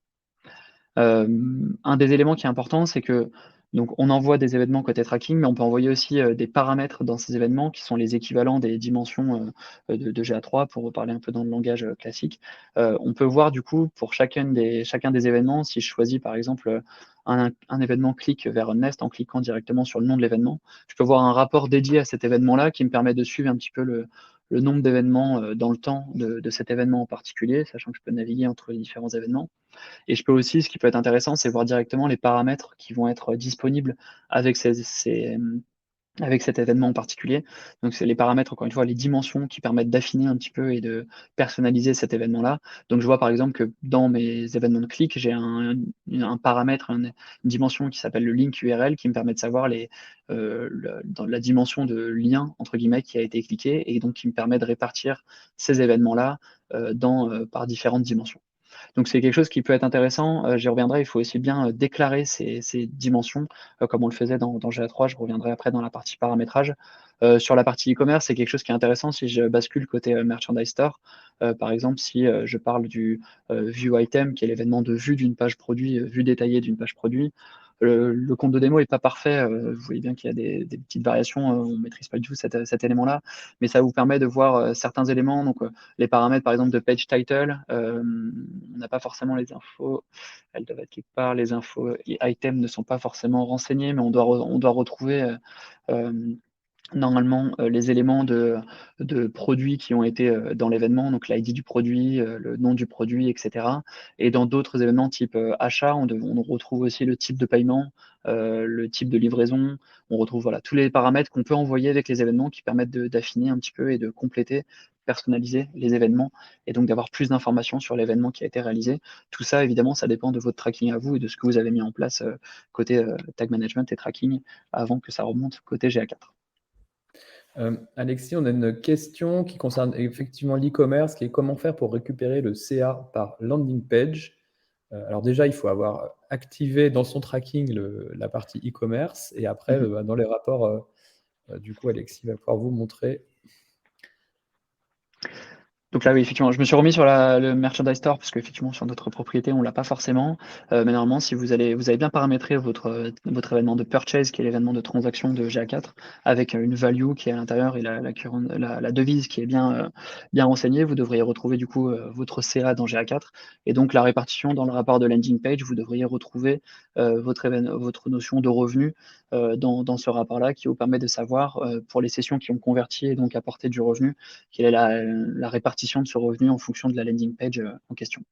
Un des éléments qui est important, c'est que donc on envoie des événements côté tracking, mais on peut envoyer aussi des paramètres dans ces événements qui sont les équivalents des dimensions de GA3 pour reparler un peu dans le langage classique. On peut voir du coup pour chacun des événements, si je choisis par exemple un événement clic vers Nest en cliquant directement sur le nom de l'événement, je peux voir un rapport dédié à cet événement-là qui me permet de suivre un petit peu le nombre d'événements dans le temps de cet événement en particulier, sachant que je peux naviguer entre les différents événements. Et je peux aussi, ce qui peut être intéressant, c'est voir directement les paramètres qui vont être disponibles avec avec cet événement en particulier. Donc, c'est les paramètres, encore une fois, les dimensions qui permettent d'affiner un petit peu et de personnaliser cet événement-là. Donc, je vois par exemple que dans mes événements de clic, j'ai un paramètre, une dimension qui s'appelle le link URL qui me permet de savoir dans la dimension de lien, entre guillemets, qui a été cliqué et donc qui me permet de répartir ces événements-là par différentes dimensions. Donc c'est quelque chose qui peut être intéressant, j'y reviendrai, il faut aussi bien, déclarer ces dimensions, comme on le faisait dans GA3, je reviendrai après dans la partie paramétrage. Sur la partie e-commerce, c'est quelque chose qui est intéressant si je bascule côté, merchandise store. Par exemple, si, je parle du, view item qui est l'événement de vue d'une page produit, vue détaillée d'une page produit. Le compte de démo est pas parfait, vous voyez bien qu'il y a des petites variations, on maîtrise pas du tout cet élément-là, mais ça vous permet de voir, certains éléments, donc les paramètres par exemple de page title, on n'a pas forcément les infos, elles doivent être quelque part, les infos items ne sont pas forcément renseignées, mais on doit retrouver, hem normalement, les éléments de produits qui ont été, dans l'événement, donc l'ID du produit, le nom du produit et cetera, et dans d'autres événements type, achat, on retrouve aussi le type de paiement, le type de livraison. On retrouve, voilà, tous les paramètres qu'on peut envoyer avec les événements qui permettent d'affiner un petit peu et de compléter, personnaliser les événements et donc d'avoir plus d'informations sur l'événement qui a été réalisé. Tout ça, évidemment, ça dépend de votre tracking à vous et de ce que vous avez mis en place, côté, tag management et tracking avant que ça remonte côté GA4. Alexis, on a une question qui concerne effectivement l'e-commerce, qui est comment faire pour récupérer le CA par landing page. Alors déjà, il faut avoir activé dans son tracking la partie e-commerce et après, Mmh. dans les rapports, du coup, Alexis va pouvoir vous montrer. Donc là, oui, effectivement, je me suis remis sur le merchandise store parce qu'effectivement, sur notre propriété, on l'a pas forcément. Mais normalement, si vous avez bien paramétré votre événement de purchase, qui est l'événement de transaction de GA4, avec une value qui est à l'intérieur et la devise qui est bien renseignée, vous devriez retrouver du coup votre CA dans GA4. Et donc la répartition dans le rapport de landing page, vous devriez retrouver votre notion de revenu dans ce rapport-là, qui vous permet de savoir pour les sessions qui ont converti et donc apporté du revenu, quelle est la répartition de ce revenu en fonction de la landing page, en question.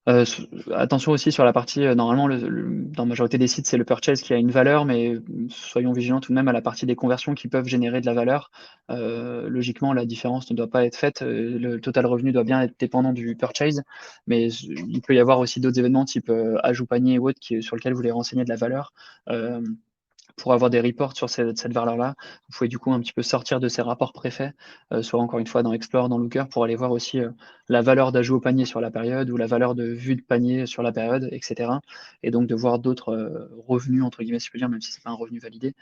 S Attention aussi sur la partie, normalement dans la majorité des sites, c'est le purchase qui a une valeur, mais soyons vigilants tout de même à la partie des conversions qui peuvent générer de la valeur. Logiquement, la différence ne doit pas être faite, le total revenu doit bien être dépendant du purchase, mais il peut y avoir aussi d'autres événements type, ajout panier ou autre sur lequel vous voulez renseigner de la valeur. Hem Pour avoir des reports sur cette valeur-là, vous pouvez du coup un petit peu sortir de ces rapports préfets, soit encore une fois dans Explore, dans Looker, pour aller voir aussi, la valeur d'ajout au panier sur la période ou la valeur de vue de panier sur la période et cetera, et donc de voir d'autres, «revenus» entre guillemets, si je peux dire, même si c'est pas un revenu validé,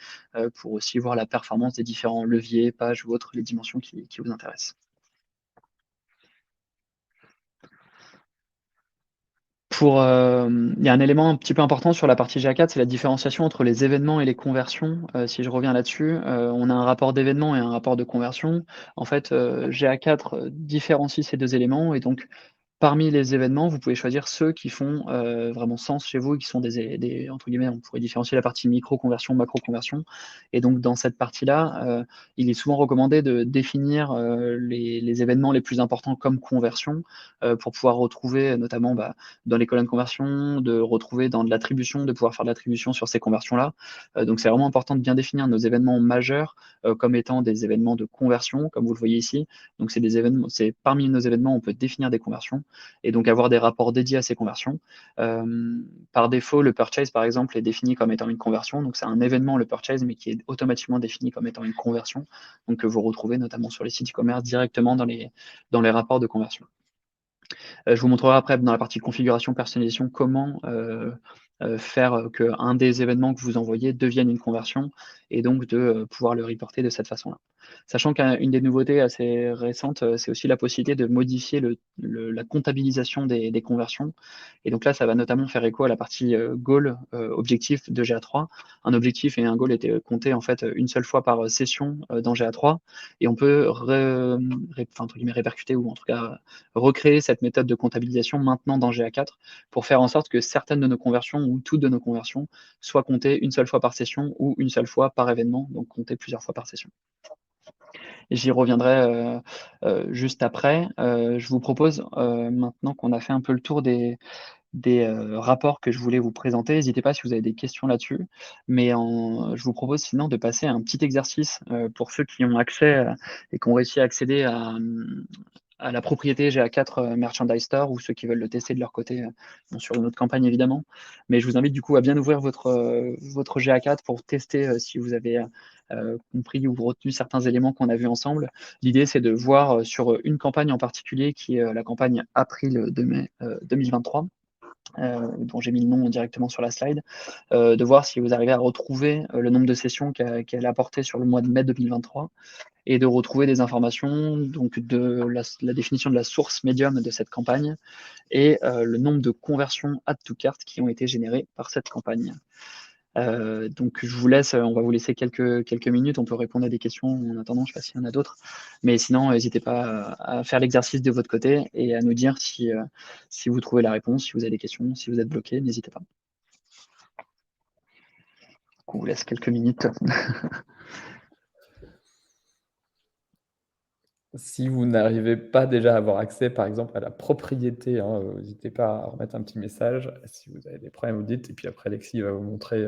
pour aussi voir la performance des différents leviers, pages ou autres, les dimensions qui vous intéressent. Il y a un élément un petit peu important sur la partie GA4, c'est la différenciation entre les événements et les conversions. Si je reviens là-dessus, on a un rapport d'événements et un rapport de conversion. En fait, GA4 différencie ces 2 éléments et donc parmi les événements, vous pouvez choisir ceux qui font, vraiment sens chez vous et qui sont des entre guillemets, on pourrait différencier la partie micro-conversion, macro-conversion, et donc dans cette partie-là, il est souvent recommandé de définir, les événements les plus importants comme conversion, pour pouvoir retrouver notamment, bah, dans les colonnes conversion, de retrouver dans de l'attribution, de pouvoir faire de l'attribution sur ces conversions-là. Donc c'est vraiment important de bien définir nos événements majeurs, comme étant des événements de conversion, comme vous le voyez ici. Donc c'est parmi nos événements, on peut définir des conversions et donc avoir des rapports dédiés à ces conversions. Par défaut, le purchase, par exemple, est défini comme étant une conversion. Donc c'est un événement, le purchase, mais qui est automatiquement défini comme étant une conversion, donc que vous retrouvez notamment sur les sites e-commerce directement dans les rapports de conversion. Je vous montrerai après dans la partie configuration, personnalisation, comment, faire, qu'un des événements que vous envoyez devienne une conversion et donc de, pouvoir le reporter de cette façon-là. Sachant qu'une des nouveautés assez récentes, c'est aussi la possibilité de modifier la comptabilisation des conversions, et donc là, ça va notamment faire écho à la partie, goal, objectif de GA3. Un objectif et un goal étaient comptés en fait, une seule fois par, session, dans GA3, et on peut enfin, entre guillemets «répercuter» ou en tout cas recréer cette méthode de comptabilisation maintenant dans GA4 pour faire en sorte que certaines de nos conversions ou toutes de nos conversions soient comptées une seule fois par session ou une seule fois par événement, donc comptées plusieurs fois par session. Et j'y reviendrai juste après. Je vous propose, maintenant qu'on a fait un peu le tour des rapports que je voulais vous présenter, n'hésitez pas si vous avez des questions là-dessus, mais je vous propose sinon de passer à un petit exercice, pour ceux qui ont accès, et qui ont réussi à accéder à la propriété GA4 Merchandise Store ou ceux qui veulent le tester de leur côté sur une autre campagne évidemment. Mais je vous invite du coup à bien ouvrir votre GA4 pour tester si vous avez compris ou retenu certains éléments qu'on a vus ensemble. L'idée, c'est de voir sur une campagne en particulier qui est la campagne avril de mai 2023. Dont j'ai mis le nom directement sur la slide, de voir si vous arrivez à retrouver le nombre de sessions qu'elle a apporté sur le mois de mai 2023 et de retrouver des informations donc de la définition de la source médium de cette campagne et le nombre de conversions add to cart qui ont été générées par cette campagne. Donc je vous laisse, on va vous laisser quelques minutes, on peut répondre à des questions en attendant, je ne sais pas s'il y en a d'autres. Mais sinon, n'hésitez pas à faire l'exercice de votre côté et à nous dire si vous trouvez la réponse, si vous avez des questions, si vous êtes bloqué, n'hésitez pas. On vous laisse quelques minutes. Si vous n'arrivez pas déjà à avoir accès, par exemple, à la propriété, hein, n'hésitez pas à remettre un petit message. Si vous avez des problèmes, vous dites et puis après Alexis va vous montrer,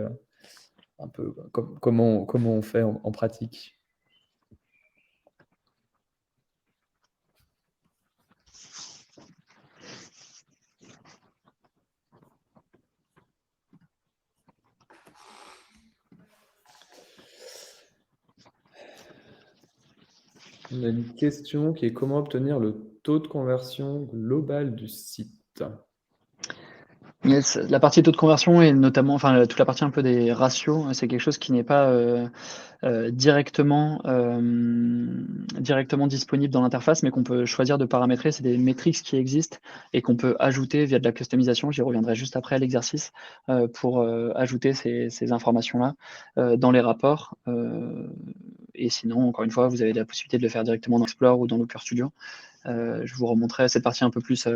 un peu comment on fait en pratique. On a une question qui est: comment obtenir le taux de conversion global du site? Yes, la partie taux de conversion et notamment, enfin, toute la partie un peu des ratios, c'est quelque chose qui n'est pas directement disponible dans l'interface, mais qu'on peut choisir de paramétrer. C'est des métriques qui existent et qu'on peut ajouter via de la customisation. J'y reviendrai juste après à l'exercice pour ajouter ces informations-là dans les rapports. Et sinon, encore une fois, vous avez la possibilité de le faire directement dans Explore ou dans Looker Studio. Je vous remontrerai cette partie un peu plus.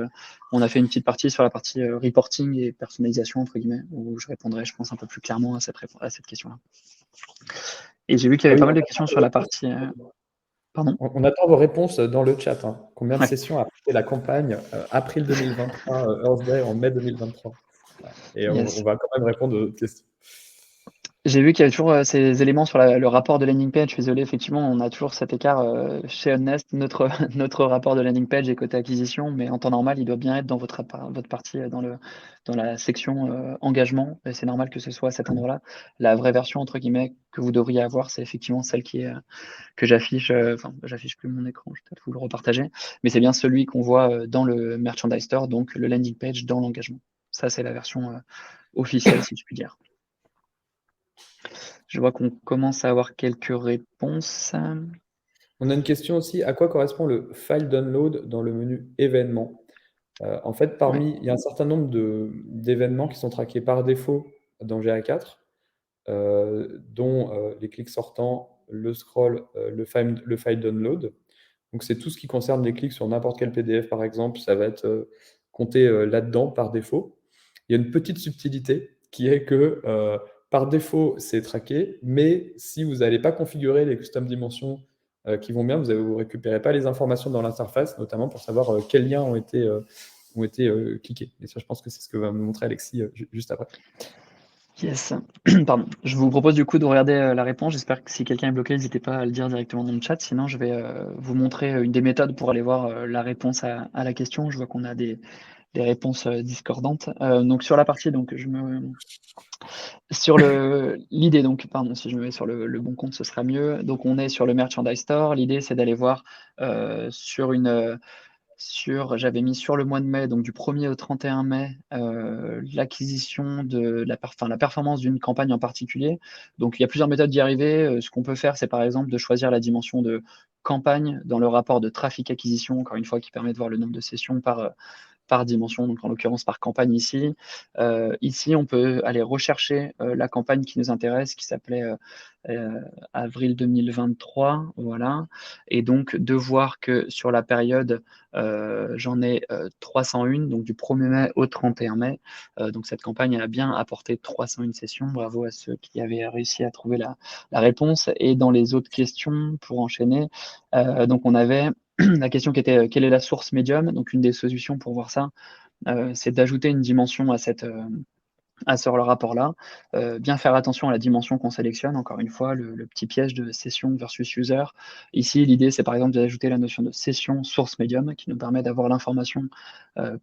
On a fait une petite partie sur la partie reporting et personnalisation, entre guillemets, où je répondrai, je pense, un peu plus clairement à cette question-là. Et j'ai vu qu'il y avait pas mal de questions sur la partie. Pardon? On attend vos réponses dans le chat, hein. Combien de Ouais. sessions a fait la campagne avril 2023, Earth Day en mai 2023? Et Yes. on va quand même répondre aux questions. J'ai vu qu'il y avait toujours ces éléments sur le rapport de landing page. Je suis désolé, effectivement, on a toujours cet écart chez Honest. Notre rapport de landing page est côté acquisition, mais en temps normal, il doit bien être dans votre partie, dans la section engagement. Et c'est normal que ce soit à cet endroit-là. La vraie version, entre guillemets, que vous devriez avoir, c'est effectivement celle qui est, que j'affiche. Enfin, j'affiche plus mon écran, je vais peut-être vous le repartager. Mais c'est bien celui qu'on voit dans le Merchandise Store, donc le landing page dans l'engagement. Ça, c'est la version officielle, si je puis dire. Je vois qu'on commence à avoir quelques réponses. On a une question aussi: à quoi correspond le file download dans le menu événements? En fait, Ouais. il y a un certain nombre d'événements qui sont traqués par défaut dans GA4, dont les clics sortants, le scroll, le file download. Donc c'est tout ce qui concerne les clics sur n'importe quel PDF, par exemple, ça va être compté là-dedans par défaut. Il y a une petite subtilité qui est que par défaut, c'est traqué, mais si vous n'allez pas configurer les custom dimensions qui vont bien, vous ne récupérez pas les informations dans l'interface, notamment pour savoir quels liens ont été cliqués. Et ça, je pense que c'est ce que va me montrer Alexis juste après. Yes. Pardon. Je vous propose du coup de regarder la réponse. J'espère que si quelqu'un est bloqué, n'hésitez pas à le dire directement dans le chat. Sinon, je vais vous montrer une des méthodes pour aller voir la réponse à la question. Je vois qu'on a des réponses discordantes. Donc sur la partie, donc sur l'idée, donc pardon, si je me mets sur le bon compte, ce sera mieux. Donc on est sur le Merchandise Store. L'idée, c'est d'aller voir j'avais mis sur le mois de mai, donc du 1er au 31 mai, l'acquisition de la performance d'une campagne en particulier. Donc il y a plusieurs méthodes d'y arriver. Ce qu'on peut faire, c'est par exemple de choisir la dimension de campagne dans le rapport de trafic acquisition, encore une fois, qui permet de voir le nombre de sessions par dimension, donc en l'occurrence par campagne ici. Ici, on peut aller rechercher la campagne qui nous intéresse, qui s'appelait avril 2023, voilà. Et donc de voir que sur la période, j'en ai 301, donc du 1er mai au 31 mai. Donc cette campagne a bien apporté 301 sessions. Bravo à ceux qui avaient réussi à trouver la réponse. Et dans les autres questions, pour enchaîner, donc on avait la question qui était quelle est la source médium? Donc une des solutions pour voir ça, c'est d'ajouter une dimension à cette sur le rapport-là. Bien faire attention à la dimension qu'on sélectionne. Encore une fois, le petit piège de session versus user. Ici, l'idée, c'est par exemple d'ajouter la notion de session source medium qui nous permet d'avoir l'information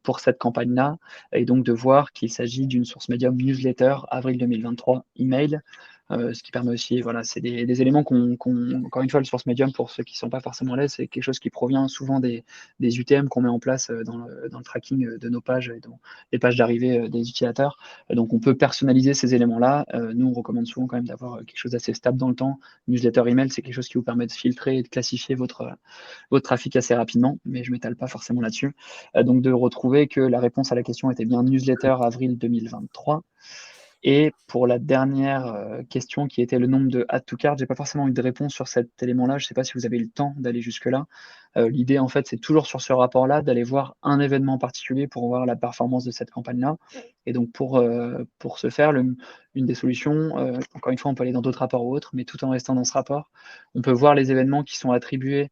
pour cette campagne-là et donc de voir qu'il s'agit d'une source medium newsletter avril 2023 email. Ce qui permet aussi, voilà, c'est des éléments encore une fois, le source medium, pour ceux qui ne sont pas forcément à l'aise, c'est quelque chose qui provient souvent des UTM qu'on met en place dans le tracking de nos pages et dans les pages d'arrivée des utilisateurs. Donc on peut personnaliser ces éléments-là. Nous, on recommande souvent quand même d'avoir quelque chose d'assez stable dans le temps. Newsletter email, c'est quelque chose qui vous permet de filtrer et de classifier votre trafic assez rapidement, mais je ne m'étale pas forcément là-dessus. Donc de retrouver que la réponse à la question était bien newsletter avril 2023. Et pour la dernière question qui était le nombre de add to cart, j'ai pas forcément eu de réponse sur cet élément-là. Je sais pas si vous avez eu le temps d'aller jusque-là. L'idée, en fait, c'est toujours sur ce rapport-là d'aller voir un événement particulier pour voir la performance de cette campagne-là. Et donc pour ce faire, une des solutions, encore une fois, on peut aller dans d'autres rapports ou autres, mais tout en restant dans ce rapport, on peut voir les événements qui sont attribués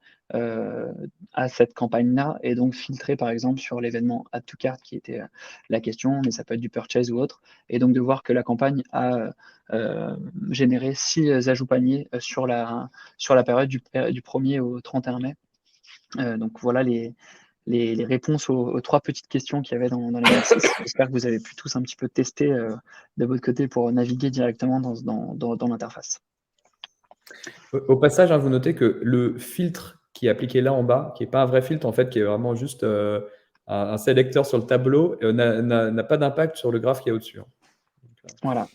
à cette campagne-là et donc filtrer par exemple sur l'événement add to cart qui était la question, mais ça peut être du purchase ou autre, et donc de voir que la campagne a généré 6 ajouts paniers sur la période du 1er au 31 mai. Donc voilà les réponses aux 3 petites questions qu'il y avait dans l'exercice. J'espère que vous avez pu tous un petit peu tester de votre côté pour naviguer directement dans l'interface. Au passage, vous notez que le filtre qui est appliqué là en bas, qui n'est pas un vrai filtre, en fait, qui est vraiment juste un sélecteur sur le tableau, n'a pas d'impact sur le graphe qui est au-dessus. Voilà,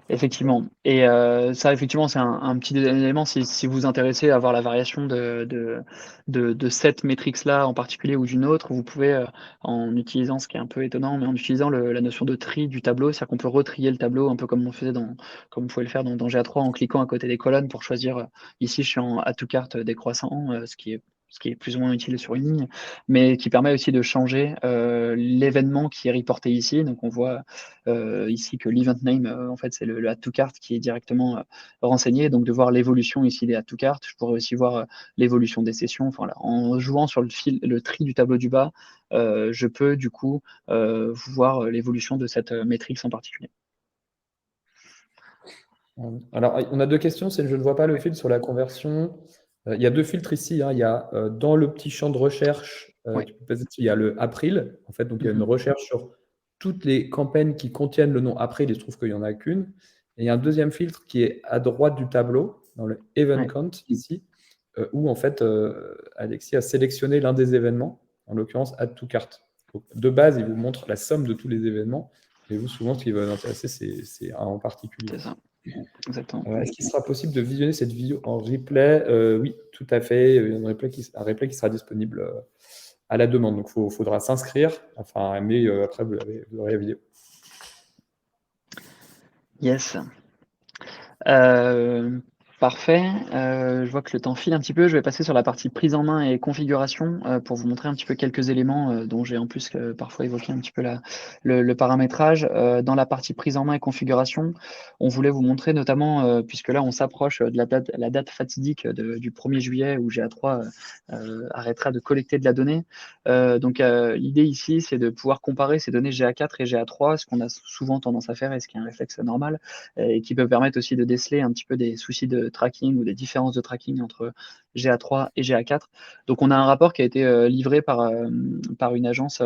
effectivement. Et ça, effectivement, c'est un petit élément si vous vous intéressez à voir la variation de cette métrique-là en particulier ou d'une autre, vous pouvez, en utilisant, ce qui est un peu étonnant, mais en utilisant la notion de tri du tableau, c'est-à-dire qu'on peut retrier le tableau un peu comme comme vous pouvez le faire dans GA3 en cliquant à côté des colonnes pour choisir, ici je suis en add to cart décroissant, ce qui est plus ou moins utile sur une ligne, mais qui permet aussi de changer l'événement qui est reporté ici. Donc on voit ici que l'event name, en fait, c'est le add to cart qui est directement renseigné, donc de voir l'évolution ici des add to cart. Je pourrais aussi voir l'évolution des sessions. Enfin, là, en jouant sur le tri du tableau du bas, je peux du coup voir l'évolution de cette métrique en particulier. Alors, on a 2 questions. C'est je ne vois pas le filtre sur la conversion. Il y a 2 filtres ici. Il y a dans le petit champ de recherche, tu peux passer dessus, il y a le April. En fait, donc il y a une recherche sur toutes les campagnes qui contiennent le nom April. Il se trouve qu'il n'y en a qu'une. Et il y a un deuxième filtre qui est à droite du tableau, dans le Event Count ici, où en fait Alexis a sélectionné l'un des événements, en l'occurrence Add to Cart. Donc, de base, il vous montre la somme de tous les événements. Mais vous, souvent, ce qui va vous intéresser, c'est un en particulier. C'est ça. Exactement. Est-ce qu'il sera possible de visionner cette vidéo en replay? Oui, tout à fait. Il y a un replay qui sera disponible à la demande. Donc, il faudra s'inscrire. Enfin, mais après, vous aurez la vidéo. Yes. Parfait. Je vois que le temps file un petit peu. Je vais passer sur la partie prise en main et configuration pour vous montrer un petit peu quelques éléments dont j'ai en plus parfois évoqué un petit peu le paramétrage. Dans la partie prise en main et configuration, on voulait vous montrer notamment, puisque là on s'approche de la date fatidique du 1er juillet où GA3 arrêtera de collecter de la donnée. Donc l'idée ici, c'est de pouvoir comparer ces données GA4 et GA3, ce qu'on a souvent tendance à faire et ce qui est un réflexe normal, et qui peut permettre aussi de déceler un petit peu des soucis de tracking ou des différences de tracking entre GA3 et GA4. Donc on a un rapport qui a été livré par une agence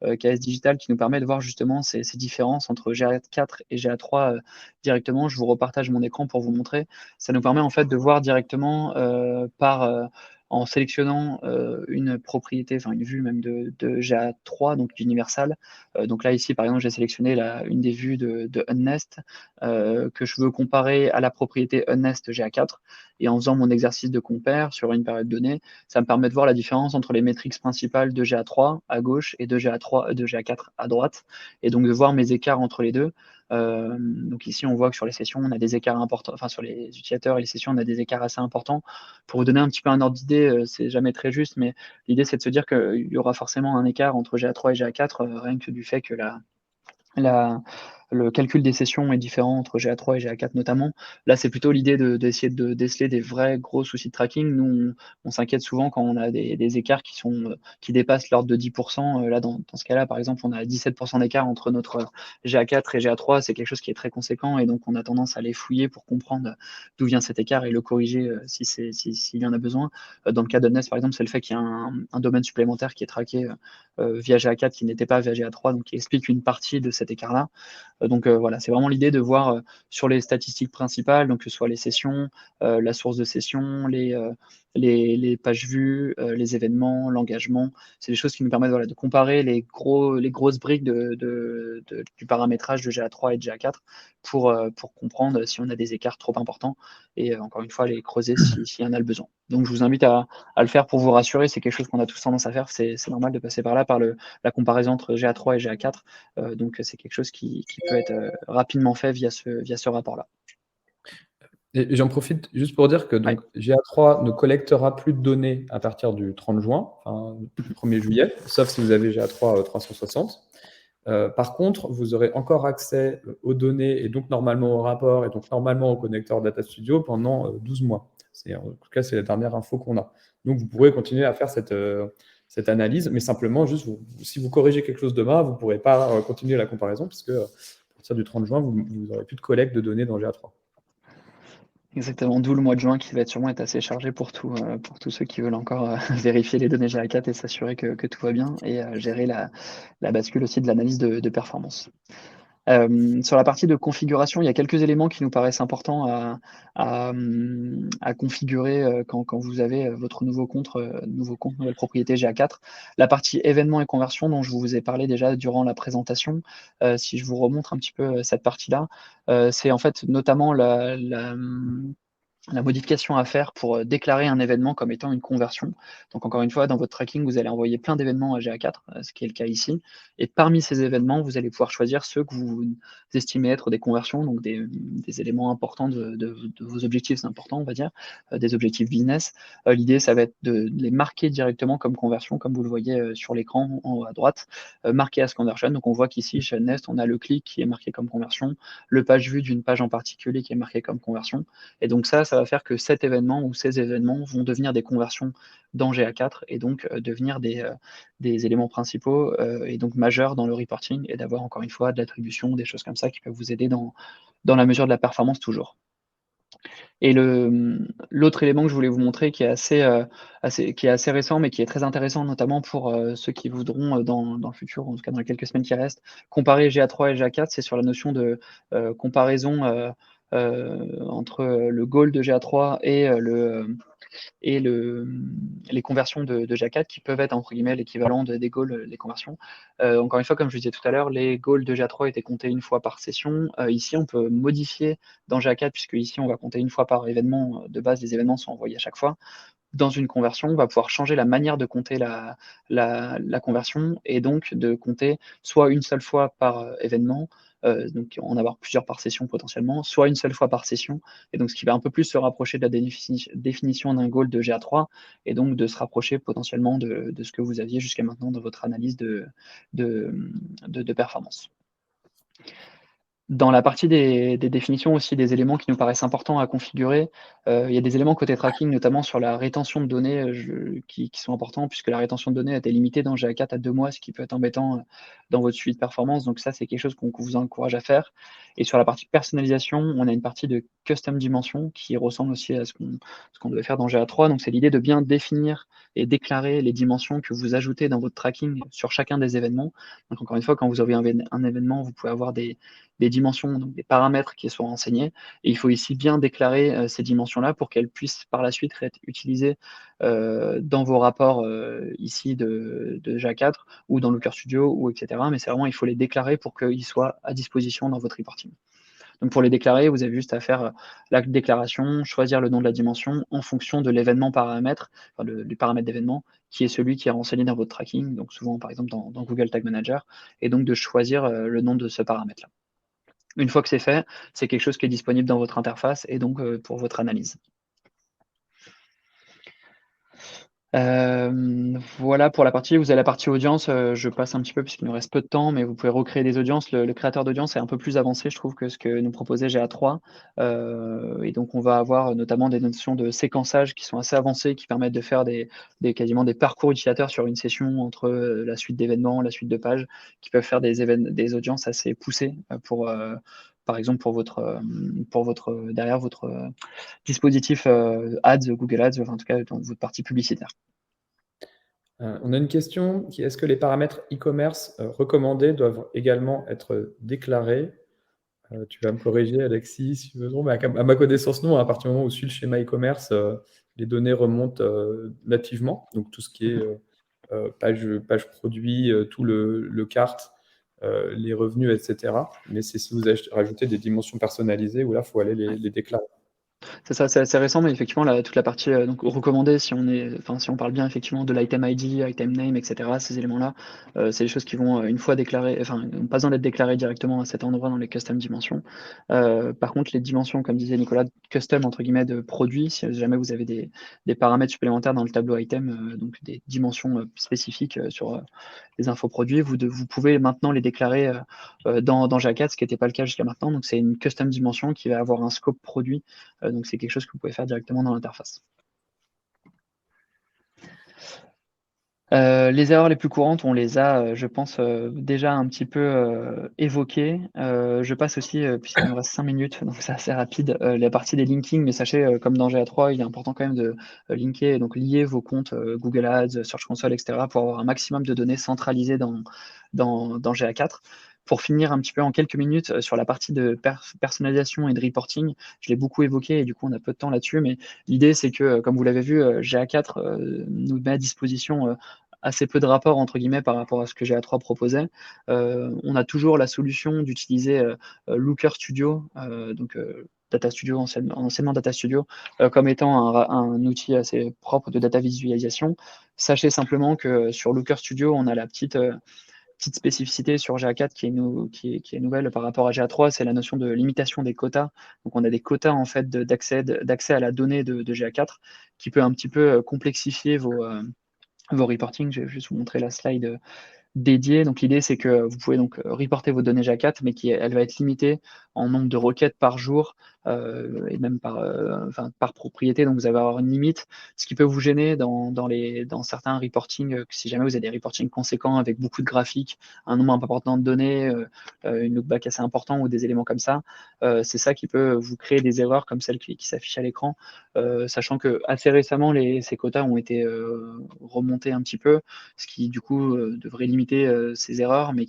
KS Digital qui nous permet de voir justement ces différences entre GA4 et GA3 directement. Je vous repartage mon écran pour vous montrer. Ça nous permet en fait de voir directement en sélectionnant une propriété, enfin une vue même de GA3, donc d'Universal. Donc là, ici, par exemple, j'ai sélectionné une des vues de Unnest que je veux comparer à la propriété Unnest GA4. Et en faisant mon exercice de compare sur une période donnée, ça me permet de voir la différence entre les métriques principales de GA3 à gauche et de GA4 à droite, et donc de voir mes écarts entre les deux. Donc ici, on voit que sur les sessions, on a des écarts importants, enfin sur les utilisateurs et les sessions, on a des écarts assez importants. Pour vous donner un petit peu un ordre d'idée, c'est jamais très juste, mais l'idée, c'est de se dire qu'il y aura forcément un écart entre GA3 et GA4, rien que du fait que le calcul des sessions est différent entre GA3 et GA4 notamment. Là, c'est plutôt l'idée d'essayer de déceler des vrais gros soucis de tracking. Nous, on s'inquiète souvent quand on a des écarts qui dépassent l'ordre de 10%. Là, dans ce cas-là, par exemple, on a 17% d'écart entre notre GA4 et GA3. C'est quelque chose qui est très conséquent et donc on a tendance à les fouiller pour comprendre d'où vient cet écart et le corriger s'il y en a besoin. Dans le cas d'Honest, par exemple, c'est le fait qu'il y a un domaine supplémentaire qui est traqué via GA4 qui n'était pas via GA3, donc qui explique une partie de cet écart-là. Donc voilà, c'est vraiment l'idée de voir sur les statistiques principales, donc que ce soit les sessions, la source de session, les pages vues, les événements, l'engagement. C'est des choses qui nous permettent voilà, de comparer les grosses briques du paramétrage de GA3 et de GA4 pour comprendre si on a des écarts trop importants et encore une fois les creuser s'il y en a le besoin. Donc je vous invite à le faire pour vous rassurer, c'est quelque chose qu'on a tous tendance à faire, c'est normal de passer par là, par la comparaison entre GA3 et GA4. Donc c'est quelque chose qui peut être rapidement fait via ce rapport-là. Et j'en profite juste pour dire que Ouais. donc GA3 ne collectera plus de données à partir du 30 juin, enfin, du 1er juillet, sauf si vous avez GA3 360. Par contre, vous aurez encore accès aux données et donc normalement au rapport et donc normalement au connecteur Data Studio pendant 12 mois. En tout cas, c'est la dernière info qu'on a. Donc, vous pourrez continuer à faire cette analyse, mais simplement, juste, si vous corrigez quelque chose demain, vous ne pourrez pas continuer la comparaison, puisque à partir du 30 juin, vous n'aurez plus de collecte de données dans GA3. Exactement, d'où le mois de juin qui va sûrement être assez chargé pour tous ceux qui veulent encore vérifier les données GA4 et s'assurer que tout va bien et gérer la bascule aussi de l'analyse de performance. Sur la partie de configuration, il y a quelques éléments qui nous paraissent importants à configurer quand vous avez votre nouveau compte, nouvelle propriété GA4. La partie événements et conversion dont je vous ai parlé déjà durant la présentation, si je vous remontre un petit peu cette partie-là, c'est en fait notamment la modification à faire pour déclarer un événement comme étant une conversion. Donc encore une fois, dans votre tracking, vous allez envoyer plein d'événements à GA4, ce qui est le cas ici. Et parmi ces événements, vous allez pouvoir choisir ceux que vous estimez être des conversions, donc des éléments importants de vos objectifs importants, on va dire, des objectifs business. L'idée, ça va être de les marquer directement comme conversion, comme vous le voyez sur l'écran en haut à droite, marqué as conversion. Donc on voit qu'ici, chez Nest, on a le clic qui est marqué comme conversion, le page vue d'une page en particulier qui est marqué comme conversion. Et donc ça va faire que cet événement ou ces événements vont devenir des conversions dans GA4 et donc devenir des éléments principaux et donc majeurs dans le reporting et d'avoir encore une fois de l'attribution, des choses comme ça qui peuvent vous aider dans la mesure de la performance toujours. Et l'autre élément que je voulais vous montrer qui est assez récent, mais qui est très intéressant, notamment pour ceux qui voudront dans le futur, en tout cas dans les quelques semaines qui restent, comparer GA3 et GA4, c'est sur la notion de comparaison entre le goal de GA3 et les conversions de GA4 qui peuvent être entre guillemets l'équivalent des goals des conversions. Encore une fois, comme je vous disais tout à l'heure, les goals de GA3 étaient comptés une fois par session. Ici, on peut modifier dans GA4, puisque ici, on va compter une fois par événement. De base, les événements sont envoyés à chaque fois. Dans une conversion, on va pouvoir changer la manière de compter la conversion et donc de compter soit une seule fois par événement, donc en avoir plusieurs par session potentiellement, soit une seule fois par session, et donc ce qui va un peu plus se rapprocher de la définition d'un goal de GA3 et donc de se rapprocher potentiellement de ce que vous aviez jusqu'à maintenant dans votre analyse de performance. Dans la partie des définitions aussi, des éléments qui nous paraissent importants à configurer, il y a des éléments côté tracking, notamment sur la rétention de données, qui sont importants puisque la rétention de données a été limitée dans GA4 à 2 mois, ce qui peut être embêtant, dans votre suivi de performance. Donc ça, c'est quelque chose qu'on vous encourage à faire. Et sur la partie personnalisation, on a une partie de custom dimension qui ressemble aussi à ce qu'on devait faire dans GA3. Donc c'est l'idée de bien définir et déclarer les dimensions que vous ajoutez dans votre tracking sur chacun des événements. Donc encore une fois, quand vous avez un événement, vous pouvez avoir des dimensions, donc des paramètres qui sont renseignés. Et il faut ici bien déclarer ces dimensions-là pour qu'elles puissent par la suite être utilisées dans vos rapports ici de GA4 ou dans Looker Studio, ou etc. Mais c'est vraiment, il faut les déclarer pour qu'ils soient à disposition dans votre reporting. Donc pour les déclarer, vous avez juste à faire la déclaration, choisir le nom de la dimension en fonction de l'événement paramètre, enfin du paramètre d'événement, qui est celui qui est renseigné dans votre tracking, donc souvent par exemple dans Google Tag Manager, et donc de choisir le nom de ce paramètre-là. Une fois que c'est fait, c'est quelque chose qui est disponible dans votre interface et donc pour votre analyse. Voilà pour la partie. Vous avez la partie audience, je passe un petit peu puisqu'il nous reste peu de temps, mais vous pouvez recréer des audiences. Le créateur d'audience est un peu plus avancé, je trouve, que ce que nous proposait GA3. Et donc on va avoir notamment des notions de séquençage qui sont assez avancées, qui permettent de faire quasiment des parcours utilisateurs sur une session entre, la suite d'événements, la suite de pages, qui peuvent faire des audiences assez poussées, par exemple pour votre, derrière votre, dispositif, ads, Google Ads, enfin en tout cas dans votre partie publicitaire. On a une question qui est: est-ce que les paramètres e-commerce, recommandés doivent également être déclarés? Tu vas me corriger, Alexis, si tu veux. Non, mais à ma connaissance, non. À partir du moment où suit le schéma e-commerce, les données remontent nativement. Donc tout ce qui est page produit, tout le cart, les revenus, etc. Mais c'est si vous rajoutez des dimensions personnalisées où là, il faut aller les déclarer. C'est ça, c'est assez récent, mais effectivement, toute la partie donc recommandée, si on parle bien effectivement de l'item ID, item name, etc., ces éléments-là, c'est des choses qui vont une fois déclarées, enfin, n'ont pas besoin d'être déclarées directement à cet endroit dans les custom dimensions. Par contre, les dimensions, comme disait Nicolas, custom entre guillemets de produits, si jamais vous avez des paramètres supplémentaires dans le tableau item, donc des dimensions spécifiques sur les infoproduits, vous pouvez maintenant les déclarer dans GA4, ce qui n'était pas le cas jusqu'à maintenant. Donc c'est une custom dimension qui va avoir un scope produit. Donc c'est quelque chose que vous pouvez faire directement dans l'interface. Les erreurs les plus courantes, on les a, je pense, déjà un petit peu évoquées. Je passe aussi, puisqu'il nous reste 5 minutes, donc c'est assez rapide, la partie des linkings, mais sachez, comme dans GA3, il est important quand même de linker, donc lier vos comptes Google Ads, Search Console, etc., pour avoir un maximum de données centralisées dans GA4. Pour finir un petit peu en quelques minutes sur la partie de personnalisation et de reporting, je l'ai beaucoup évoqué et du coup on a peu de temps là-dessus, mais l'idée c'est que, comme vous l'avez vu, GA4 nous met à disposition assez peu de rapport entre guillemets par rapport à ce que GA3 proposait. On a toujours la solution d'utiliser Looker Studio, Data Studio, anciennement Data Studio, comme étant un outil assez propre de data visualisation. Sachez simplement que sur Looker Studio, on a la petite spécificité sur GA4 qui est nouvelle par rapport à GA3, c'est la notion de limitation des quotas. Donc on a des quotas en fait d'accès à la donnée de GA4 qui peut un petit peu complexifier vos reporting. Je vais juste vous montrer la slide dédiée. Donc l'idée c'est que vous pouvez donc reporter vos données GA4, mais elle va être limitée en nombre de requêtes par jour et même par propriété. Donc vous allez avoir une limite, ce qui peut vous gêner dans certains reporting, si jamais vous avez des reporting conséquents avec beaucoup de graphiques, un nombre important de données, une lookback assez important ou des éléments comme ça. C'est ça qui peut vous créer des erreurs comme celle qui s'affiche à l'écran, sachant que assez récemment ces quotas ont été remontés un petit peu, ce qui du coup devrait limiter ces erreurs, mais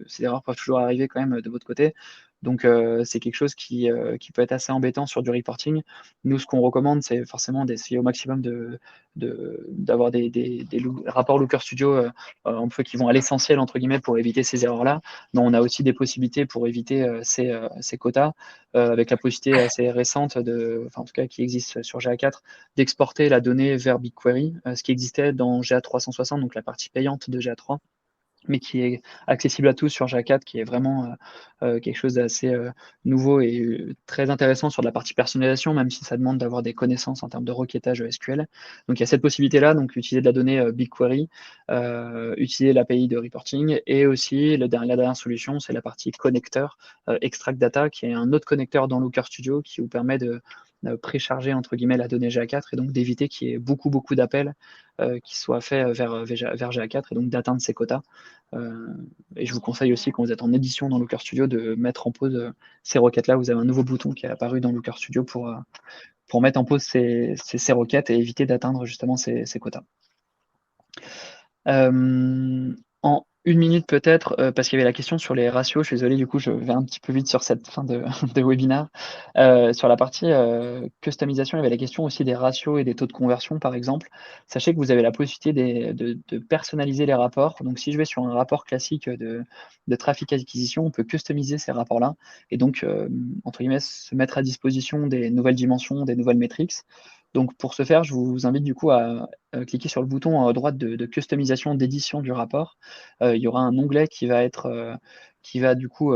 ces erreurs peuvent toujours arriver quand même de votre côté. Donc c'est quelque chose qui peut être assez embêtant sur du reporting. Nous, ce qu'on recommande, c'est forcément d'essayer au maximum d'avoir des rapports Looker Studio qui vont à l'essentiel, entre guillemets, pour éviter ces erreurs-là. Mais on a aussi des possibilités pour éviter ces quotas, avec la possibilité assez récente, en tout cas qui existe sur GA4, d'exporter la donnée vers BigQuery, ce qui existait dans GA360, donc la partie payante de GA3, mais qui est accessible à tous sur GA4, qui est vraiment quelque chose d'assez nouveau et très intéressant sur la partie personnalisation, même si ça demande d'avoir des connaissances en termes de requêtage ESQL. Donc il y a cette possibilité-là, donc utiliser de la donnée BigQuery, utiliser l'API de reporting, et aussi la dernière solution, c'est la partie connecteur, Extract Data, qui est un autre connecteur dans Looker Studio qui vous permet de précharger entre guillemets la donnée GA4 et donc d'éviter qu'il y ait beaucoup d'appels qui soient faits vers GA4 et donc d'atteindre ces quotas. Et je vous conseille aussi, quand vous êtes en édition dans Looker Studio, de mettre en pause ces requêtes-là. Vous avez un nouveau bouton qui est apparu dans Looker Studio pour mettre en pause ces requêtes et éviter d'atteindre justement ces quotas. En une minute peut-être, parce qu'il y avait la question sur les ratios. Je suis désolé, du coup, je vais un petit peu vite sur cette fin de de webinaire. Sur la partie, customisation, il y avait la question aussi des ratios et des taux de conversion, par exemple. Sachez que vous avez la possibilité de personnaliser les rapports. Donc si je vais sur un rapport classique de trafic acquisition, on peut customiser ces rapports-là et donc, entre guillemets, se mettre à disposition des nouvelles dimensions, des nouvelles métriques. Donc pour ce faire, je vous invite du coup à cliquer sur le bouton à droite de customisation d'édition du rapport. Il y aura un onglet qui va du coup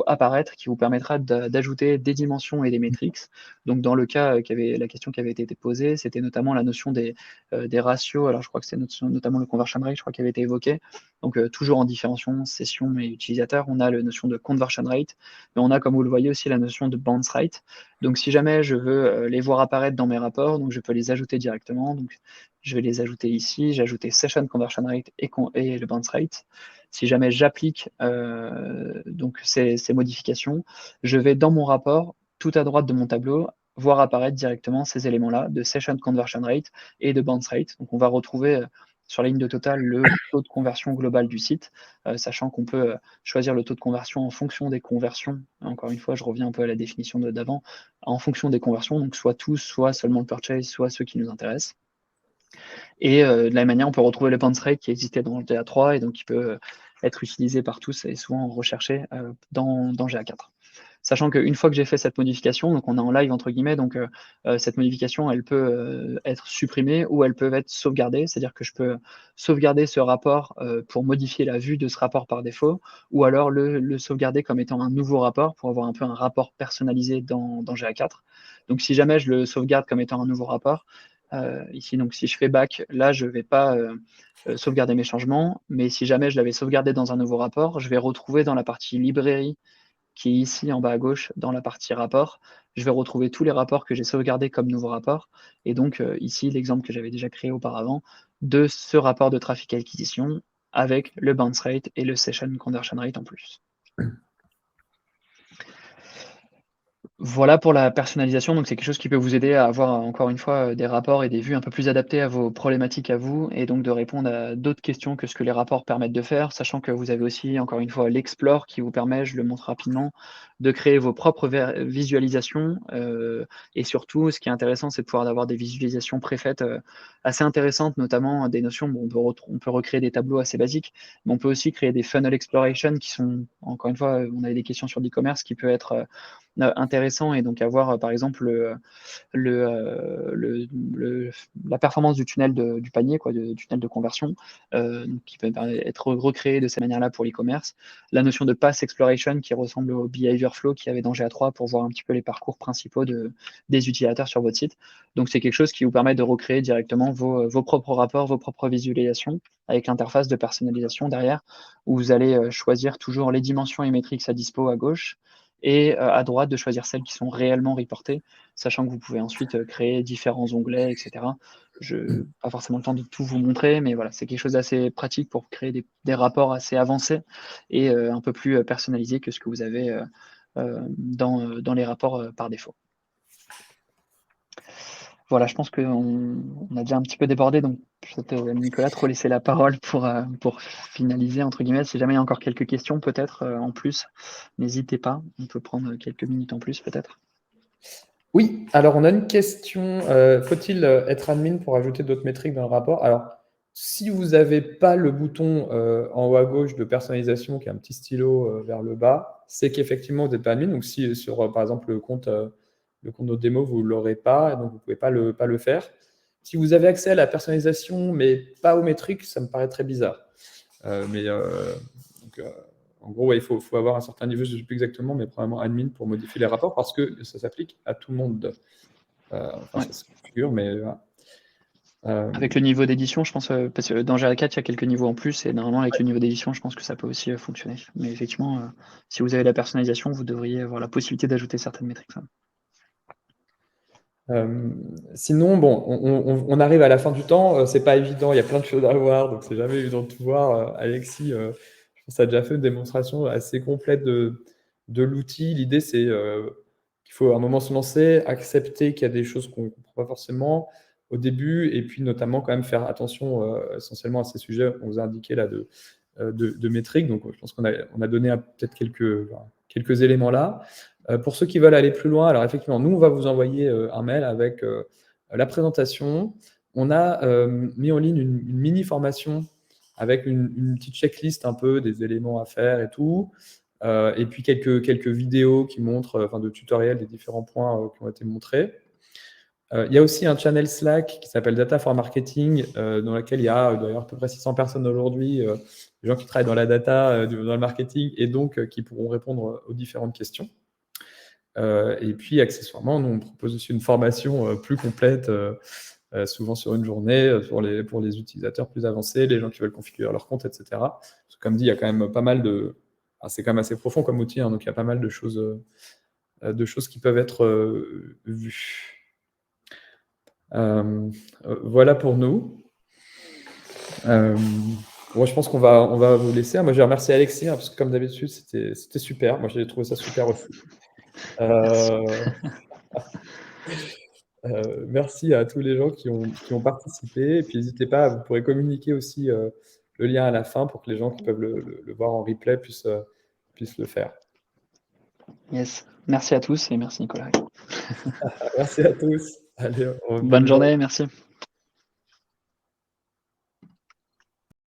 apparaître, qui vous permettra d'ajouter des dimensions et des métriques. Donc dans le cas la question qui avait été posée, c'était notamment la notion des ratios. Alors je crois que c'est notamment le conversion rate, je crois, qui avait été évoqué. Donc toujours en différenciation session et utilisateur, on a la notion de conversion rate, mais on a, comme vous le voyez, aussi la notion de bounce rate. Donc si jamais je veux les voir apparaître dans mes rapports, donc je peux les ajouter directement. Donc je vais les ajouter ici, j'ai ajouté session conversion rate et le bounce rate. Si jamais j'applique donc ces modifications, je vais dans mon rapport, tout à droite de mon tableau, voir apparaître directement ces éléments-là de session conversion rate et de bounce rate. Donc on va retrouver sur la ligne de total le taux de conversion global du site, sachant qu'on peut choisir le taux de conversion en fonction des conversions. Encore une fois, je reviens un peu à la définition d'avant, en fonction des conversions, donc soit tous, soit seulement le purchase, soit ceux qui nous intéressent. Et de la même manière, on peut retrouver le bounce rate qui existait dans le GA3 et donc qui peut être utilisé par tous et souvent recherché dans GA4. Sachant qu'une fois que j'ai fait cette modification, donc on est en live entre guillemets, donc cette modification, elle peut être supprimée ou elle peut être sauvegardée, c'est-à-dire que je peux sauvegarder ce rapport pour modifier la vue de ce rapport par défaut, ou alors le sauvegarder comme étant un nouveau rapport pour avoir un peu un rapport personnalisé dans GA4. Donc si jamais je le sauvegarde comme étant un nouveau rapport, ici, donc si je fais back, là je ne vais pas sauvegarder mes changements, mais si jamais je l'avais sauvegardé dans un nouveau rapport, je vais retrouver dans la partie librairie qui est ici en bas à gauche dans la partie rapport, je vais retrouver tous les rapports que j'ai sauvegardés comme nouveaux rapports. Et donc ici, l'exemple que j'avais déjà créé auparavant de ce rapport de trafic acquisition avec le bounce rate et le session conversion rate en plus. Voilà pour la personnalisation, donc c'est quelque chose qui peut vous aider à avoir encore une fois des rapports et des vues un peu plus adaptés à vos problématiques à vous et donc de répondre à d'autres questions que ce que les rapports permettent de faire, sachant que vous avez aussi encore une fois l'Explore qui vous permet, je le montre rapidement, de créer vos propres visualisations et surtout ce qui est intéressant c'est de pouvoir avoir des visualisations préfaites assez intéressantes, notamment des notions, bon, on peut recréer des tableaux assez basiques, mais on peut aussi créer des funnel exploration qui sont, encore une fois, on avait des questions sur l'e-commerce qui peut être intéressant et donc avoir par exemple la performance du tunnel du panier, du tunnel de conversion, qui peut être recréé de cette manière-là pour l'e-commerce. La notion de Path Exploration qui ressemble au Behavior Flow qu'il y avait dans GA3 pour voir un petit peu les parcours principaux des utilisateurs sur votre site. Donc c'est quelque chose qui vous permet de recréer directement vos propres rapports, vos propres visualisations avec l'interface de personnalisation derrière, où vous allez choisir toujours les dimensions et métriques à dispo à gauche, et à droite de choisir celles qui sont réellement reportées, sachant que vous pouvez ensuite créer différents onglets, etc. Je n'ai pas forcément le temps de tout vous montrer, mais voilà, c'est quelque chose d'assez pratique pour créer des rapports assez avancés et un peu plus personnalisés que ce que vous avez dans les rapports par défaut. Voilà, je pense qu'on a déjà un petit peu débordé, donc je vais Nicolas te relaisser la parole pour finaliser, entre guillemets. Si jamais il y a encore quelques questions, peut-être en plus, n'hésitez pas. On peut prendre quelques minutes en plus, peut-être. Oui, alors on a une question. Faut-il être admin pour ajouter d'autres métriques dans le rapport? Alors, si vous n'avez pas le bouton en haut à gauche de personnalisation qui a un petit stylo vers le bas, c'est qu'effectivement vous n'êtes pas admin. Donc si sur par exemple le compte de démo, vous ne l'aurez pas, donc vous ne pouvez pas le faire. Si vous avez accès à la personnalisation mais pas aux métriques, ça me paraît très bizarre. En gros, ouais, il faut avoir un certain niveau, je ne sais plus exactement, mais probablement admin pour modifier les rapports parce que ça s'applique à tout le monde. Ça se configure, mais avec le niveau d'édition, je pense, parce que dans GA4, il y a quelques niveaux en plus, et normalement, avec le niveau d'édition, je pense que ça peut aussi fonctionner. Mais effectivement, si vous avez la personnalisation, vous devriez avoir la possibilité d'ajouter certaines métriques. Sinon, bon, on arrive à la fin du temps. C'est pas évident, il y a plein de choses à voir, donc c'est jamais évident de tout voir. Alexis, je pense, a déjà fait une démonstration assez complète de l'outil. L'idée, c'est qu'il faut à un moment se lancer, accepter qu'il y a des choses qu'on ne comprend pas forcément au début, et puis notamment quand même faire attention essentiellement à ces sujets qu'on vous a indiqués là de métriques. Donc, je pense qu'on a donné peut-être quelques éléments là. Pour ceux qui veulent aller plus loin, alors effectivement, nous, on va vous envoyer un mail avec la présentation. On a mis en ligne une mini-formation avec une petite checklist un peu des éléments à faire et tout. Et puis quelques vidéos qui montrent, de tutoriels des différents points qui ont été montrés. Il y a aussi un channel Slack qui s'appelle Data for Marketing, dans lequel il y a d'ailleurs à peu près 600 personnes aujourd'hui, des gens qui travaillent dans la data, dans le marketing, et donc qui pourront répondre aux différentes questions. Et puis, accessoirement, nous, on propose aussi une formation plus complète, souvent sur une journée, pour les utilisateurs plus avancés, les gens qui veulent configurer leur compte, etc. Parce que, comme dit, il y a quand même pas mal de... c'est quand même assez profond comme outil, hein, donc il y a pas mal de choses qui peuvent être vues. Voilà pour nous. Moi, je pense qu'on va vous laisser. Moi, je vais remercier Alexis, hein, parce que comme d'habitude, c'était super. Moi, j'ai trouvé ça super aussi. Merci à tous les gens qui ont participé. Et puis, n'hésitez pas, vous pourrez communiquer aussi le lien à la fin pour que les gens qui peuvent le voir en replay puissent le faire. Yes. Merci à tous et merci Nicolas. Merci à tous. Allez, Bonne bonne journée. journée, merci.